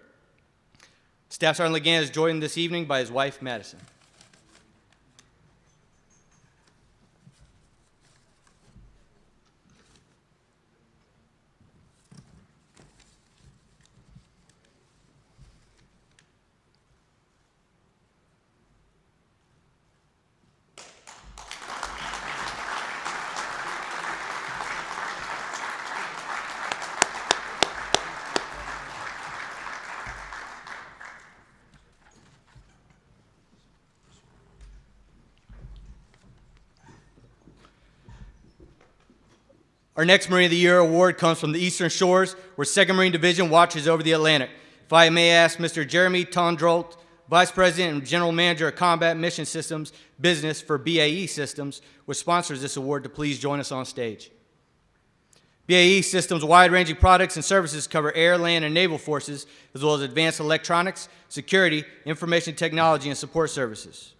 Staff Sergeant Legant is joined this evening by his wife, Madison. Our next Marine of the Year award comes from the Eastern Shores, where 2nd Marine Division watches over the Atlantic. If I may ask Mr. Jeremy Tondrolt, Vice President and General Manager of Combat Mission Systems Business for BAE Systems, which sponsors this award, to please join us on stage. BAE Systems' wide-ranging products and services cover air, land, and naval forces, as well as advanced electronics, security, information technology, and support services.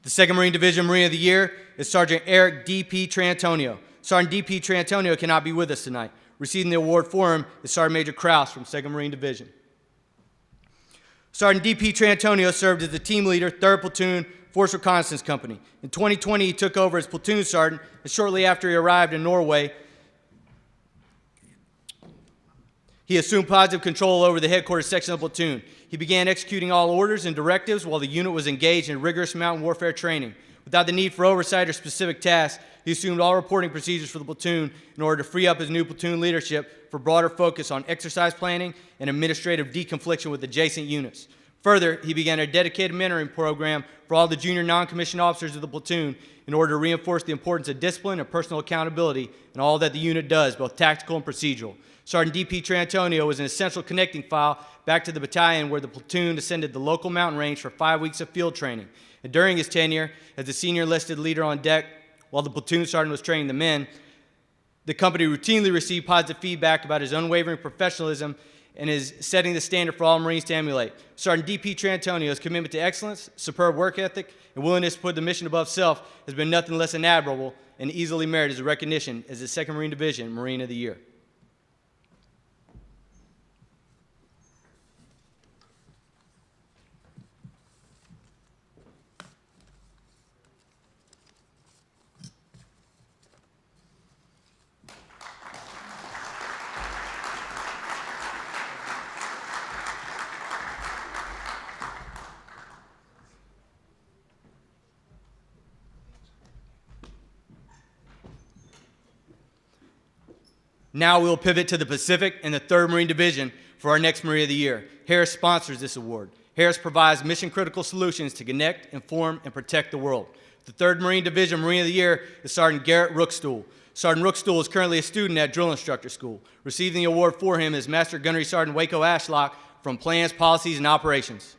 The 2nd Marine Division Marine of the Year is Sergeant Eric D.P. Trantonio. Sergeant D.P. Trantonio cannot be with us tonight. Receiving the award for him is Sergeant Major Krause from 2nd Marine Division. Sergeant D.P. Trantonio served as the team leader, 3rd Platoon, Force Reconnaissance Company. In 2020, he took over as platoon sergeant, and shortly after he arrived in Norway, he assumed positive control over the headquarters section of the platoon. He began executing all orders and directives while the unit was engaged in rigorous mountain warfare training. Without the need for oversight or specific tasks, he assumed all reporting procedures for the platoon in order to free up his new platoon leadership for broader focus on exercise planning and administrative deconfliction with adjacent units. Further, he began a dedicated mentoring program for all the junior non-commissioned officers of the platoon in order to reinforce the importance of discipline and personal accountability in all that the unit does, both tactical and procedural. Sergeant D.P. Trantonio was an essential connecting file back to the battalion where the platoon ascended the local mountain range for 5 weeks of field training. And during his tenure as the senior enlisted leader on deck, while the platoon sergeant was training the men, the company routinely received positive feedback about his unwavering professionalism and is setting the standard for all Marines to emulate. Sergeant D.P. Trantonio's commitment to excellence, superb work ethic, and willingness to put the mission above self has been nothing less than admirable and easily merited as a recognition as the 2nd Marine Division Marine of the Year. Now we'll pivot to the Pacific and the 3rd Marine Division for our next Marine of the Year. Harris sponsors this award. Harris provides mission-critical solutions to connect, inform, and protect the world. The 3rd Marine Division Marine of the Year is Sergeant Garrett Rookstool. Sergeant Rookstool is currently a student at Drill Instructor School. Receiving the award for him is Master Gunnery Sergeant Waco Ashlock from Plans, Policies, and Operations.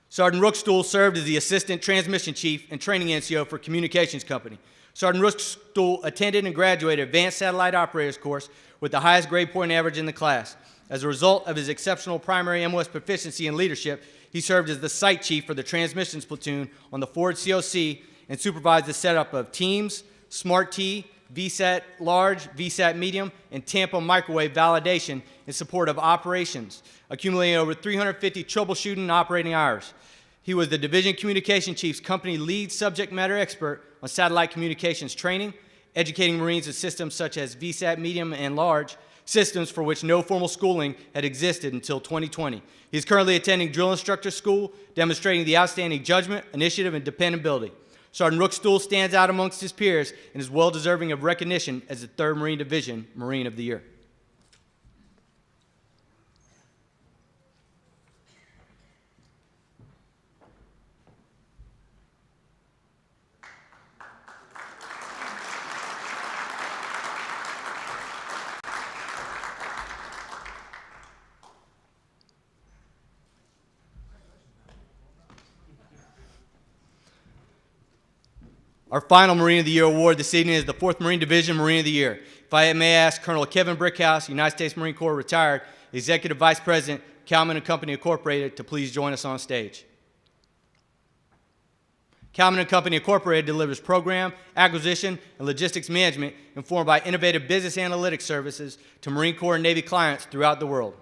Sergeant Rookstool served as the Assistant Transmission Chief and Training NCO for Communications Company. Sergeant Rookstool attended and graduated Advanced Satellite Operators course with the highest grade point average in the class. As a result of his exceptional primary MOS proficiency and leadership, he served as the Site Chief for the Transmissions Platoon on the Forward COC and supervised the setup of Teams, Smart T, VSAT Large, VSAT Medium, and Tampa Microwave validation in support of operations, accumulating over 350 troubleshooting and operating hours. He was the Division Communication Chief's company lead subject matter expert on satellite communications training, educating Marines in systems such as VSAT Medium and Large, systems for which no formal schooling had existed until 2020. He is currently attending Drill Instructor School, demonstrating the outstanding judgment, initiative, and dependability. Sergeant Rookstool stands out amongst his peers and is well deserving of recognition as the 3rd Marine Division Marine of the Year. Our final Marine of the Year award this evening is the 4th Marine Division Marine of the Year. If I may ask Colonel Kevin Brickhouse, United States Marine Corps retired, Executive Vice President, Calman & Company Incorporated, to please join us on stage. Calman & Company Incorporated delivers program, acquisition, and logistics management informed by innovative business analytics services to Marine Corps and Navy clients throughout the world.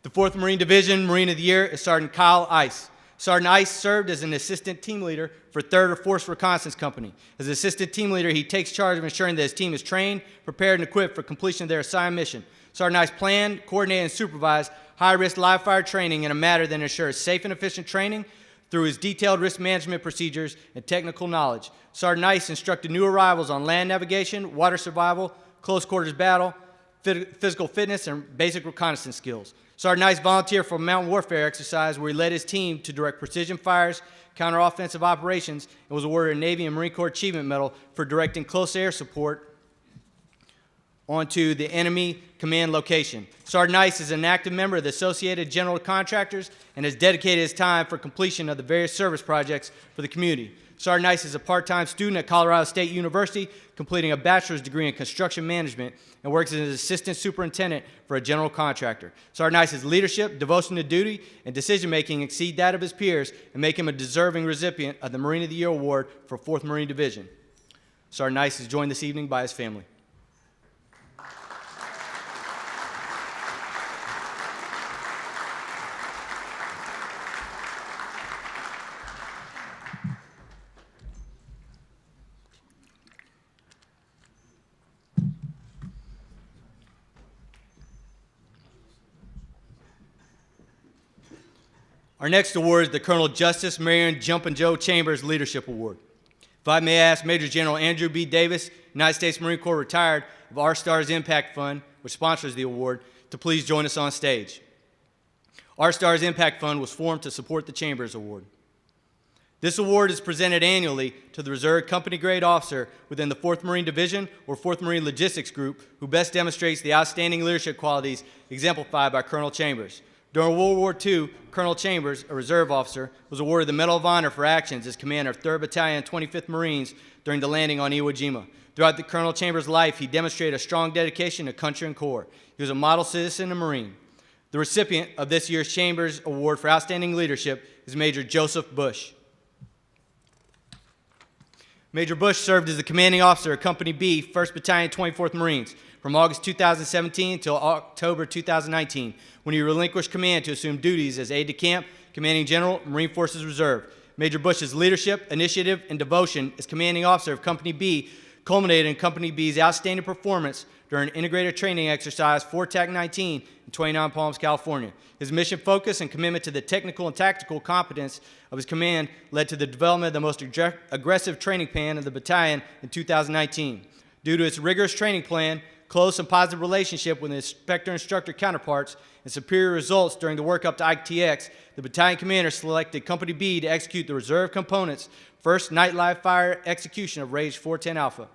The 4th Marine Division Marine of the Year is Sergeant Kyle Ice. Sergeant Ice served as an assistant team leader for 3rd Air Force Reconnaissance Company. As assistant team leader, he takes charge of ensuring that his team is trained, prepared, and equipped for completion of their assigned mission. Sergeant Ice planned, coordinated, and supervised high-risk live-fire training in a manner that ensures safe and efficient training through his detailed risk management procedures and technical knowledge. Sergeant Ice instructed new arrivals on land navigation, water survival, close quarters battle, physical fitness, and basic reconnaissance skills. Sergeant Ice volunteered for a mountain warfare exercise where he led his team to direct precision fires, counteroffensive operations, and was awarded a Navy and Marine Corps Achievement Medal for directing close air support onto the enemy command location. Sergeant Ice is an active member of the Associated General Contractors and has dedicated his time for completion of the various service projects for the community. Sergeant Ice is a part-time student at Colorado State University, completing a bachelor's degree in construction management, and works as an assistant superintendent for a general contractor. Sergeant Ice's leadership, devotion to duty, and decision-making exceed that of his peers and make him a deserving recipient of the Marine of the Year Award for 4th Marine Division. Sergeant Ice is joined this evening by his family. Our next award is the Colonel Justice Marion Jumpin' Joe Chambers Leadership Award. If I may ask Major General Andrew B. Davis, United States Marine Corps retired, of Our Stars Impact Fund, which sponsors the award, to please join us on stage. Our Stars Impact Fund was formed to support the Chambers Award. This award is presented annually to the reserve company grade officer within the 4th Marine Division or 4th Marine Logistics Group who best demonstrates the outstanding leadership qualities exemplified by Colonel Chambers. During World War II, Colonel Chambers, a reserve officer, was awarded the Medal of Honor for actions as commander of 3rd Battalion, 25th Marines during the landing on Iwo Jima. Throughout the Colonel Chambers' life, he demonstrated a strong dedication to country and corps. He was a model citizen and Marine. The recipient of this year's Chambers Award for Outstanding Leadership is Major Joseph Bush. Major Bush served as the commanding officer of Company B, 1st Battalion, 24th Marines, from August 2017 until October 2019, when he relinquished command to assume duties as aide-de-camp, commanding general, Marine Forces Reserve. Major Bush's leadership, initiative, and devotion as commanding officer of Company B culminated in Company B's outstanding performance during an integrated training exercise for TAC-19 in 29 Palms, California. His mission focus and commitment to the technical and tactical competence of his command led to the development of the most aggressive training plan of the battalion in 2019. Due to its rigorous training plan, close and positive relationship with inspector-instructor counterparts, and superior results during the workup to ITX, the battalion commander selected Company B to execute the reserve component's first night live fire execution of Rage 410 Alpha.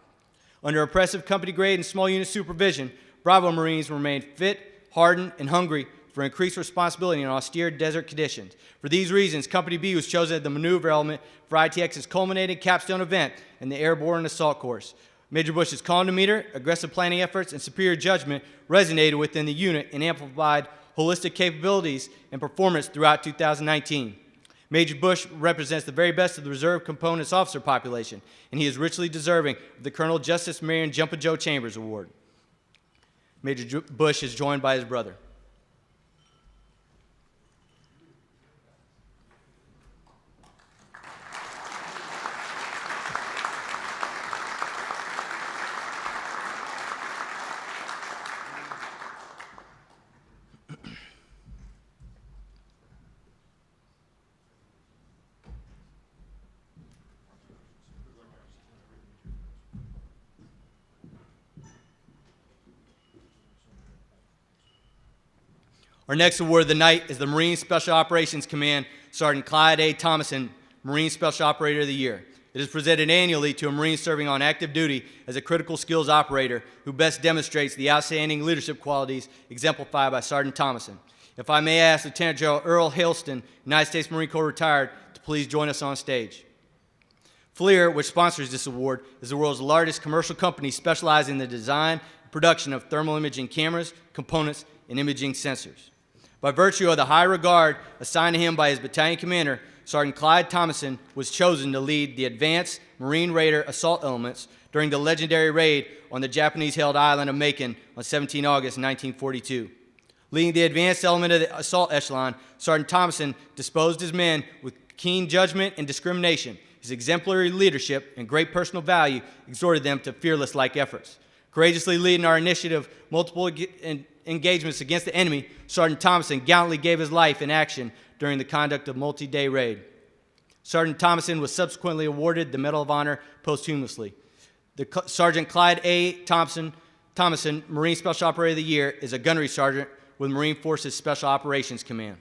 Under oppressive company grade and small unit supervision, Bravo Marines remained fit, hardened, and hungry for increased responsibility in austere desert conditions. For these reasons, Company B was chosen as the maneuver element for ITX's culminating capstone event in the Airborne Assault Course. Major Bush's calm demeanor, aggressive planning efforts, and superior judgment resonated within the unit and amplified holistic capabilities and performance throughout 2019. Major Bush represents the very best of the reserve component's officer population, and he is richly deserving of the Colonel Justice Marion Jumpin' Joe Chambers Award. Major Bush is joined by his brother. Our next award of the night is the Marine Special Operations Command Sergeant Clyde A. Thomason, Marine Special Operator of the Year. It is presented annually to a Marine serving on active duty as a critical skills operator who best demonstrates the outstanding leadership qualities exemplified by Sergeant Thomason. If I may ask Lieutenant General Earl Hailston, United States Marine Corps retired, to please join us on stage. FLIR, which sponsors this award, is the world's largest commercial company specializing in the design and production of thermal imaging cameras, components, and imaging sensors. By virtue of the high regard assigned to him by his battalion commander, Sergeant Clyde Thomason was chosen to lead the Advanced Marine Raider Assault Elements during the legendary raid on the Japanese-held island of Macon on 17 August 1942. Leading the advanced element of the assault echelon, Sergeant Thomason disposed his men with keen judgment and discrimination. His exemplary leadership and great personal value exhorted them to fearless-like efforts. Courageously leading our initiative multiple engagements against the enemy, Sergeant Thomason gallantly gave his life in action during the conduct of multi-day raid. Sergeant Thomason was subsequently awarded the Medal of Honor posthumously. Sergeant Clyde A. Thomason, Marine Special Operator of the Year, is a gunnery sergeant with Marine Forces Special Operations Command.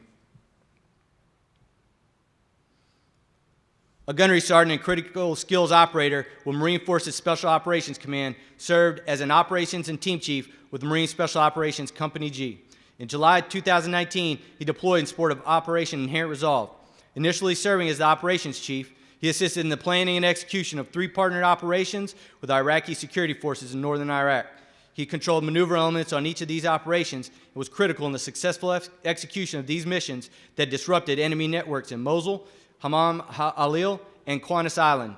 A gunnery sergeant and critical skills operator with Marine Forces Special Operations Command, served as an operations and team chief with Marine Special Operations Company G. In July 2019, he deployed in support of Operation Inherent Resolve. Initially serving as the operations chief, he assisted in the planning and execution of 3 partnered operations with Iraqi security forces in northern Iraq. He controlled maneuver elements on each of these operations and was critical in the successful execution of these missions that disrupted enemy networks in Mosul, Hammam Alil, and Qantas Island.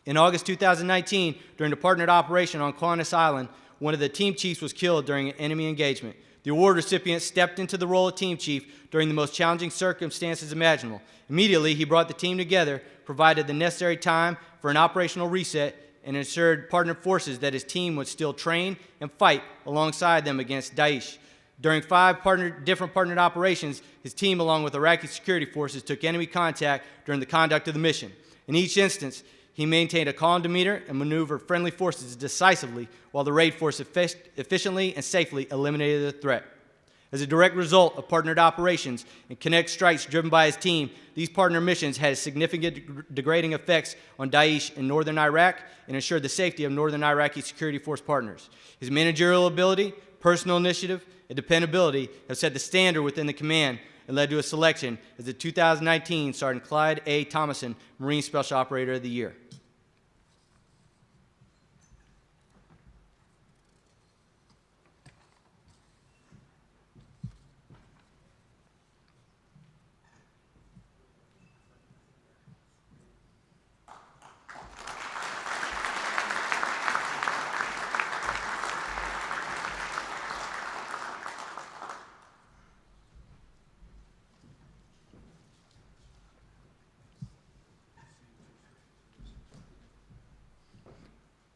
In August 2019, during the partnered operation on Qantas Island, one of the team chiefs was killed during an enemy engagement. The award recipient stepped into the role of team chief during the most challenging circumstances imaginable. Immediately, he brought the team together, provided the necessary time for an operational reset, and ensured partnered forces that his team would still train and fight alongside them against Daesh. During 5 different partnered operations, his team, along with Iraqi security forces, took enemy contact during the conduct of the mission. In each instance, he maintained a calm demeanor and maneuvered friendly forces decisively while the raid force efficiently and safely eliminated the threat. As a direct result of partnered operations and connect strikes driven by his team, these partner missions had significant degrading effects on Daesh in northern Iraq and ensured the safety of northern Iraqi security force partners. His managerial ability, personal initiative, and dependability have set the standard within the command and led to a selection as the 2019 Sergeant Clyde A. Thomason Marine Special Operator of the Year.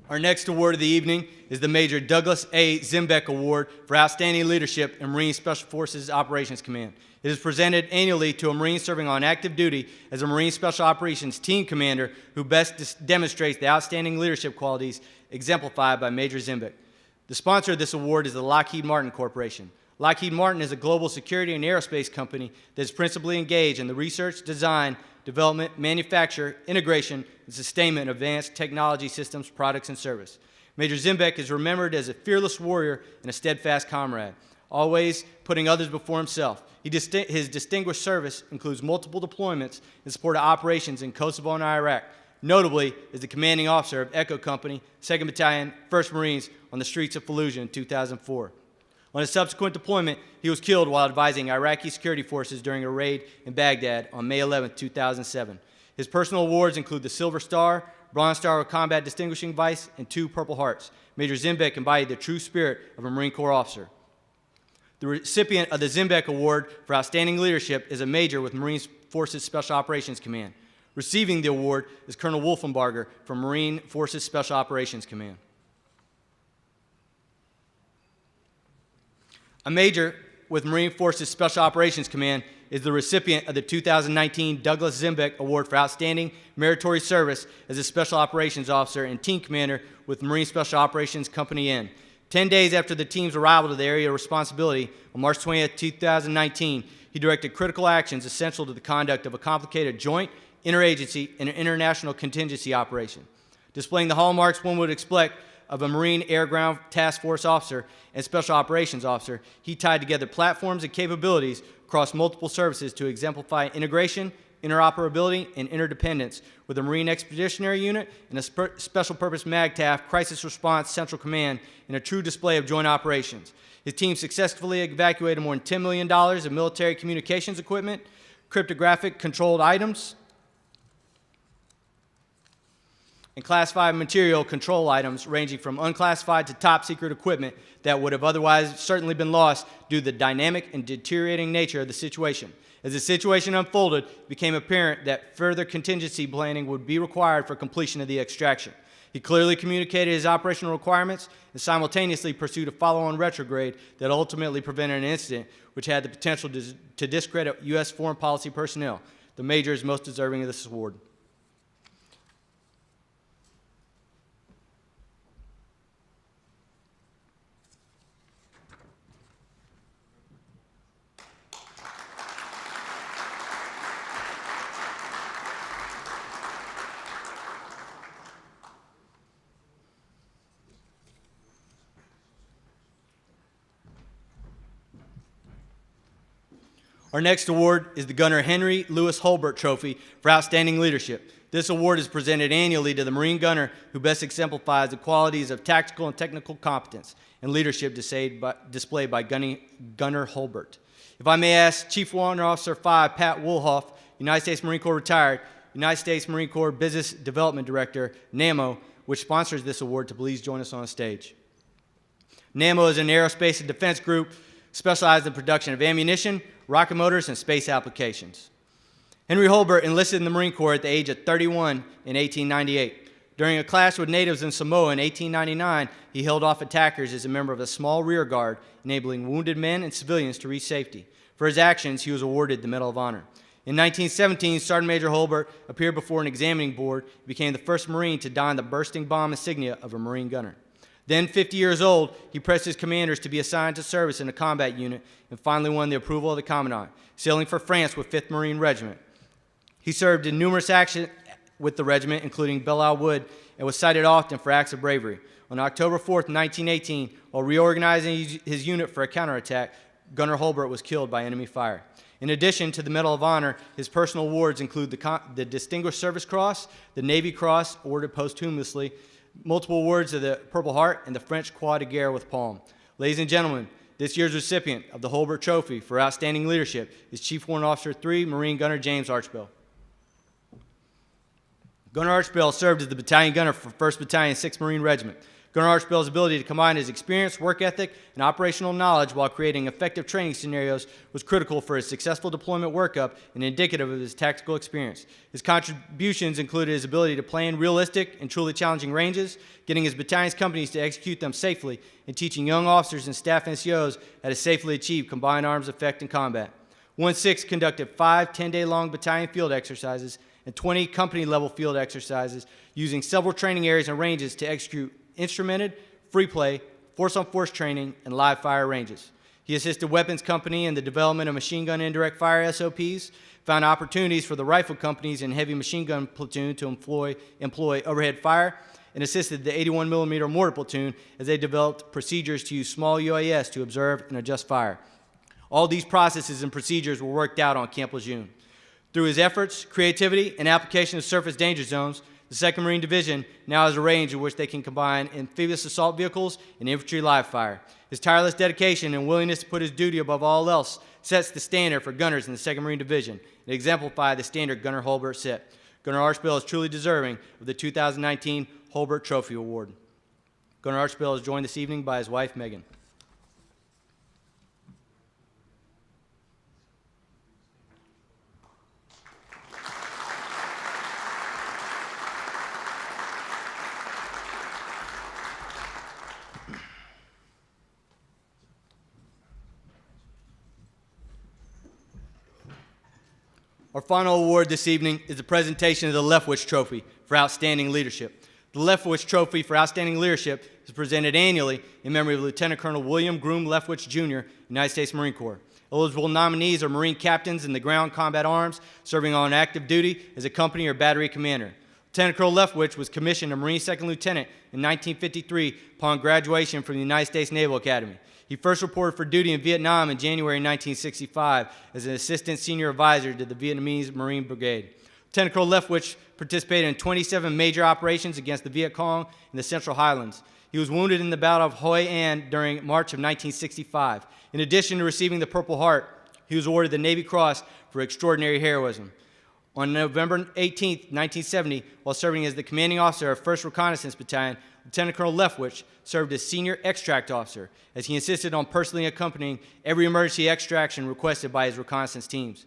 Our next award of the evening is the Major Douglas A. Zimbeck Award for Outstanding Leadership in Marine Special Forces Operations Command. It is presented annually to a Marine serving on active duty as a Marine Special Operations Team Commander who best demonstrates the outstanding leadership qualities exemplified by Major Zimbeck. The sponsor of this award is the Lockheed Martin Corporation. Lockheed Martin is a global security and aerospace company that is principally engaged in the research, design, development, manufacture, integration, and sustainment of advanced technology systems, products, and service. Major Zimbeck is remembered as a fearless warrior and a steadfast comrade, always putting others before himself. His distinguished service includes multiple deployments in support of operations in Kosovo and Iraq. Notably, is the commanding officer of Echo Company, 2nd Battalion, 1st Marines on the streets of Fallujah in 2004. On his subsequent deployment, he was killed while advising Iraqi security forces during a raid in Baghdad on May 11, 2007. His personal awards include the Silver Star, Bronze Star with Combat Distinguishing Vice, and 2 Purple Hearts. Major Zimbeck embodied the true spirit of a Marine Corps officer. The recipient of the Zimbeck Award for Outstanding Leadership is a major with Marine Forces Special Operations Command. Receiving the award is Colonel Wolfenbarger from Marine Forces Special Operations Command. A major with Marine Forces Special Operations Command is the recipient of the 2019 Douglas Zimbeck Award for Outstanding Meritorious Service as a Special Operations Officer and Team Commander with Marine Special Operations Company N. 10 days after the team's arrival to the area of responsibility, on March 20, 2019, he directed critical actions essential to the conduct of a complicated joint, interagency, and international contingency operation. Displaying the hallmarks one would expect of a Marine Air Ground Task Force officer and Special Operations officer, he tied together platforms and capabilities across multiple services to exemplify integration, interoperability, and interdependence with a Marine Expeditionary Unit and a Special Purpose MAGTF Crisis Response Central Command in a true display of joint operations. His team successfully evacuated more than $10 million of military communications equipment, cryptographic controlled items, and classified material control items ranging from unclassified to top secret equipment that would have otherwise certainly been lost due to the dynamic and deteriorating nature of the situation. As the situation unfolded, it became apparent that further contingency planning would be required for completion of the extraction. He clearly communicated his operational requirements and simultaneously pursued a follow-on retrograde that ultimately prevented an incident which had the potential to discredit U.S. foreign policy personnel. The Major is most deserving of this award. Our next award is the Gunner Henry Lewis Holbert Trophy for Outstanding Leadership. This award is presented annually to the Marine gunner who best exemplifies the qualities of tactical and technical competence and leadership displayed by Gunner Holbert. If I may ask Chief Warrant Officer 5, Pat Woolhoff, United States Marine Corps retired, United States Marine Corps Business Development Director, NAMO, which sponsors this award, to please join us on the stage. NAMO is an aerospace and defense group specialized in production of ammunition, rocket motors, and space applications. Henry Holbert enlisted in the Marine Corps at the age of 31 in 1898. During a clash with natives in Samoa in 1899, he held off attackers as a member of a small rear guard, enabling wounded men and civilians to reach safety. For his actions, he was awarded the Medal of Honor. In 1917, Sergeant Major Holbert appeared before an examining board and became the first Marine to don the bursting bomb insignia of a Marine gunner. Then, 50 years old, he pressed his commanders to be assigned to service in a combat unit and finally won the approval of the Commandant, sailing for France with 5th Marine Regiment. He served in numerous actions with the regiment, including Belle Isle Wood, and was cited often for acts of bravery. On October 4, 1918, while reorganizing his unit for a counterattack, Gunner Holbert was killed by enemy fire. In addition to the Medal of Honor, his personal awards include the Distinguished Service Cross, the Navy Cross, awarded posthumously, multiple awards of the Purple Heart, and the French Croix de Guerre with Palm. Ladies and gentlemen, this year's recipient of the Holbert Trophy for Outstanding Leadership is Chief Warrant Officer 3, Marine Gunner James Archbell. Gunner Archbell served as the battalion gunner for 1st Battalion, 6th Marine Regiment. Gunner Archibald's ability to combine his experience, work ethic, and operational knowledge while creating effective training scenarios was critical for his successful deployment workup and indicative of his tactical experience. His contributions included his ability to plan realistic and truly challenging ranges, getting his battalion's companies to execute them safely, and teaching young officers and staff NCOs how to safely achieve combined arms effect in combat. 1-6 conducted 5 10-day-long battalion field exercises and 20 company-level field exercises using several training areas and ranges to execute instrumented, free play, force-on-force training, and live fire ranges. He assisted Weapons Company in the development of machine gun indirect fire SOPs, found opportunities for the rifle companies and heavy machine gun platoon to employ overhead fire, and assisted the 81mm mortar platoon as they developed procedures to use small UAS to observe and adjust fire. All these processes and procedures were worked out on Camp Lejeune. Through his efforts, creativity, and application of surface danger zones, the 2nd Marine Division now has a range in which they can combine amphibious assault vehicles and infantry live fire. His tireless dedication and willingness to put his duty above all else sets the standard for gunners in the 2nd Marine Division and exemplifies the standard Gunner Holbert set. Gunner Archibald is truly deserving of the 2019 Holbert Trophy Award. Gunner Archibald is joined this evening by his wife, Megan. Our final award this evening is the presentation of the Leftwich Trophy for Outstanding Leadership. The Leftwich Trophy for Outstanding Leadership is presented annually in memory of Lieutenant Colonel William Groom Leftwich, Jr., United States Marine Corps. Eligible nominees are Marine captains in the ground combat arms serving on active duty as a company or battery commander. Lieutenant Colonel Leftwich was commissioned a Marine Second Lieutenant in 1953 upon graduation from the United States Naval Academy. He first reported for duty in Vietnam in January 1965 as an assistant senior advisor to the Vietnamese Marine Brigade. Lieutenant Colonel Leftwich participated in 27 major operations against the Viet Cong in the Central Highlands. He was wounded in the Battle of Hoi An during March of 1965. In addition to receiving the Purple Heart, he was awarded the Navy Cross for extraordinary heroism. On November 18, 1970, while serving as the commanding officer of 1st Reconnaissance Battalion, Lieutenant Colonel Leftwich served as senior extract officer, as he insisted on personally accompanying every emergency extraction requested by his reconnaissance teams.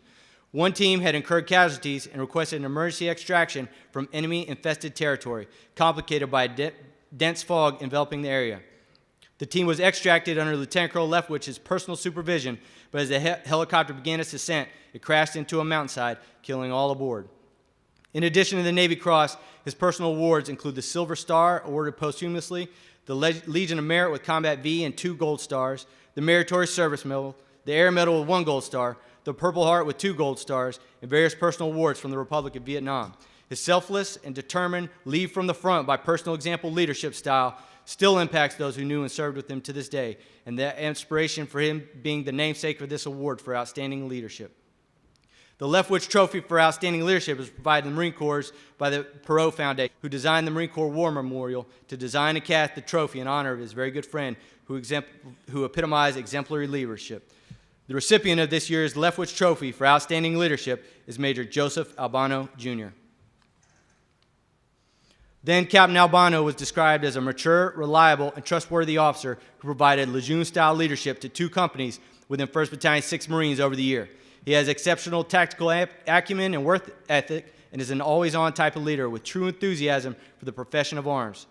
One team had incurred casualties and requested an emergency extraction from enemy-infested territory, complicated by a dense fog enveloping the area. The team was extracted under Lieutenant Colonel Leftwich's personal supervision, but as the helicopter began its descent, it crashed into a mountainside, killing all aboard. In addition to the Navy Cross, his personal awards include the Silver Star, awarded posthumously, the Legion of Merit with Combat V and 2 Gold Stars, the Meritorious Service Medal, the Air Medal with 1 Gold Star, the Purple Heart with 2 Gold Stars, and various personal awards from the Republic of Vietnam. His selfless and determined lead from the front by personal example leadership style still impacts those who knew and served with him to this day, and that inspiration for him being the namesake of this award for outstanding leadership. The Leftwich Trophy for Outstanding Leadership is provided to the Marine Corps by the Perot Foundation, who designed the Marine Corps War Memorial to design and cast the trophy in honor of his very good friend who epitomized exemplary leadership. The recipient of this year's Leftwich Trophy for Outstanding Leadership is Major Joseph Albano, Jr. Then Captain Albano was described as a mature, reliable, and trustworthy officer who provided Lejeune-style leadership to 2 companies within 1st Battalion 6 Marines over the year. He has exceptional tactical acumen and work ethic and is an always-on type of leader with true enthusiasm for the profession of arms.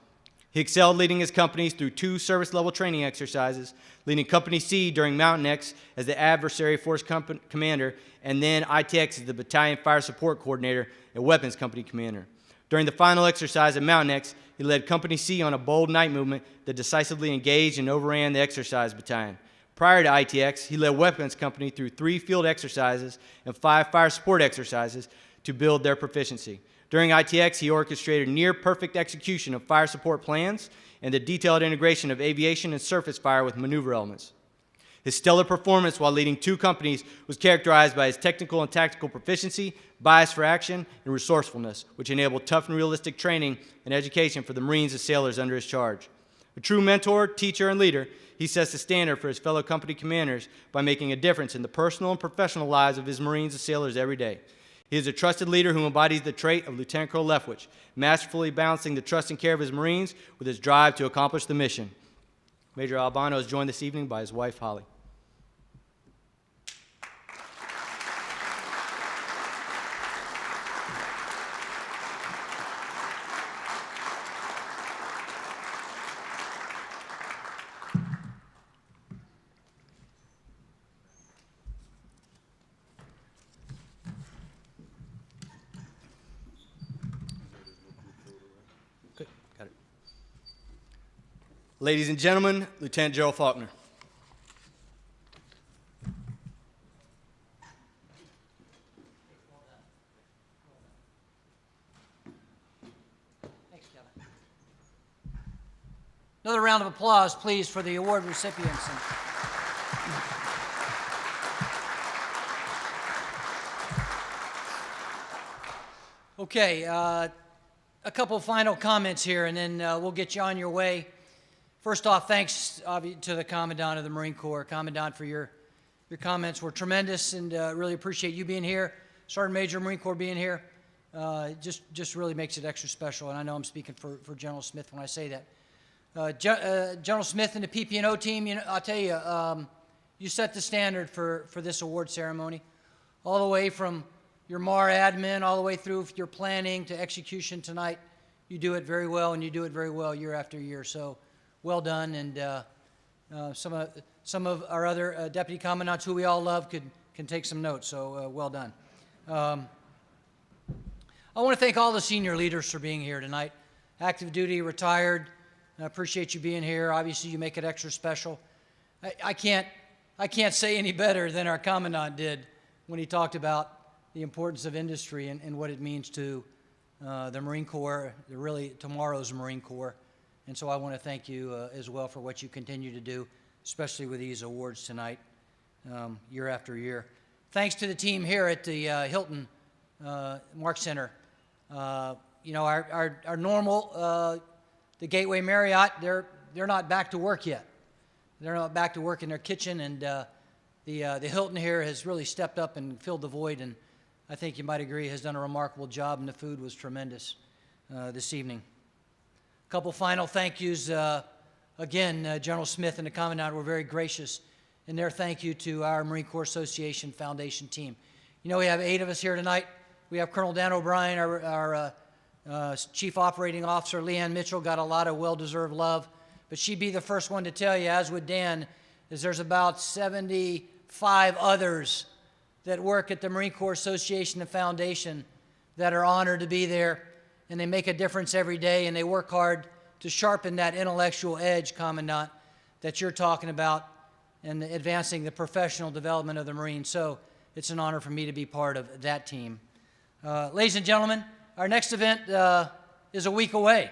He excelled leading his companies through 2 service-level training exercises, leading Company C during Mca&F as the adversary force commander, and then ITX as the Battalion Fire Support Coordinator and Weapons Company Commander. During the final exercise at Mca&F, he led Company C on a bold night movement that decisively engaged and overran the exercise battalion. Prior to ITX, he led Weapons Company through 3 field exercises and 5 fire support exercises to build their proficiency. During ITX, he orchestrated near-perfect execution of fire support plans and the detailed integration of aviation and surface fire with maneuver elements. His stellar performance while leading 2 companies was characterized by his technical and tactical proficiency, bias for action, and resourcefulness, which enabled tough and realistic training and education for the Marines and sailors under his charge. A true mentor, teacher, and leader, he sets the standard for his fellow company commanders by making a difference in the personal and professional lives of his Marines and sailors every day. He is a trusted leader who embodies the trait of Lieutenant Colonel Leftwich, masterfully balancing the trust and care of his Marines with his drive to accomplish the mission. Major Albano is joined this evening by his wife, Holly. Good. Got it. Ladies and gentlemen, Lieutenant Gerald Faulkner. Thanks, Kevin. Another round of applause, please, for the award recipients. Okay, a couple of final comments here, and then we'll get you on your way. First off, thanks to the Commandant of the Marine Corps. Commandant, for your comments were tremendous, and really appreciate you being here. Sergeant Major Marine Corps being here. Just really makes it extra special, and I know I'm speaking for General Smith when I say that. General Smith and the PP&O team, you know, I'll tell you, you set the standard for this award ceremony, all the way from your MAR admin, all the way through your planning to execution tonight. You do it very well, and you do it very well year after year. So, well done. And some of our other deputy commandants who we all love can take some notes. So, well done. I want to thank all the senior leaders for being here tonight. Active duty, retired. I appreciate you being here. Obviously, you make it extra special. I can't say any better than our commandant did when he talked about the importance of industry and what it means to the Marine Corps, really tomorrow's Marine Corps. And so I want to thank you as well for what you continue to do, especially with these awards tonight, year after year. Thanks to the team here at the Hilton Mark Center. You know, our normal, the Gateway Marriott, they're not back to work yet. They're not back to work in their kitchen, and the Hilton here has really stepped up and filled the void, and I think you might agree has done a remarkable job, and the food was tremendous this evening. A couple final thank yous. Again, General Smith and the Commandant were very gracious in their thank you to our Marine Corps Association Foundation team. You know, we have 8 of us here tonight. We have Colonel Dan O'Brien, our Chief Operating Officer. Leanne Mitchell got a lot of well-deserved love, but she'd be the first one to tell you, as would Dan, is there's about 75 others that work at the Marine Corps Association and Foundation that are honored to be there, and they make a difference every day, and they work hard to sharpen that intellectual edge, Commandant, that you're talking about, and advancing the professional development of the Marines. So it's an honor for me to be part of that team. Ladies and gentlemen, our next event is a week away.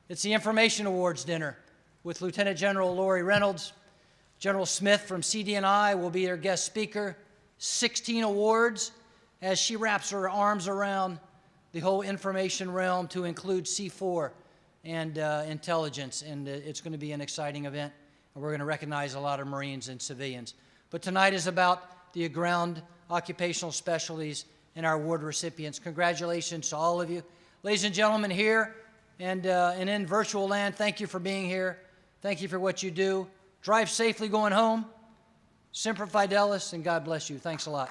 It's the Information Awards Dinner with Lieutenant General Lori Reynolds. General Smith from CD&I will be their guest speaker. 16 awards as she wraps her arms around the whole information realm to include C4 and intelligence. And it's going to be an exciting event. And we're going to recognize a lot of Marines and civilians. But tonight is about the ground occupational specialties and our award recipients. Congratulations to all of you. Ladies and gentlemen here and in virtual land, thank you for being here. Thank you for what you do. Drive safely going home. Semper Fidelis, and God bless you. Thanks a lot.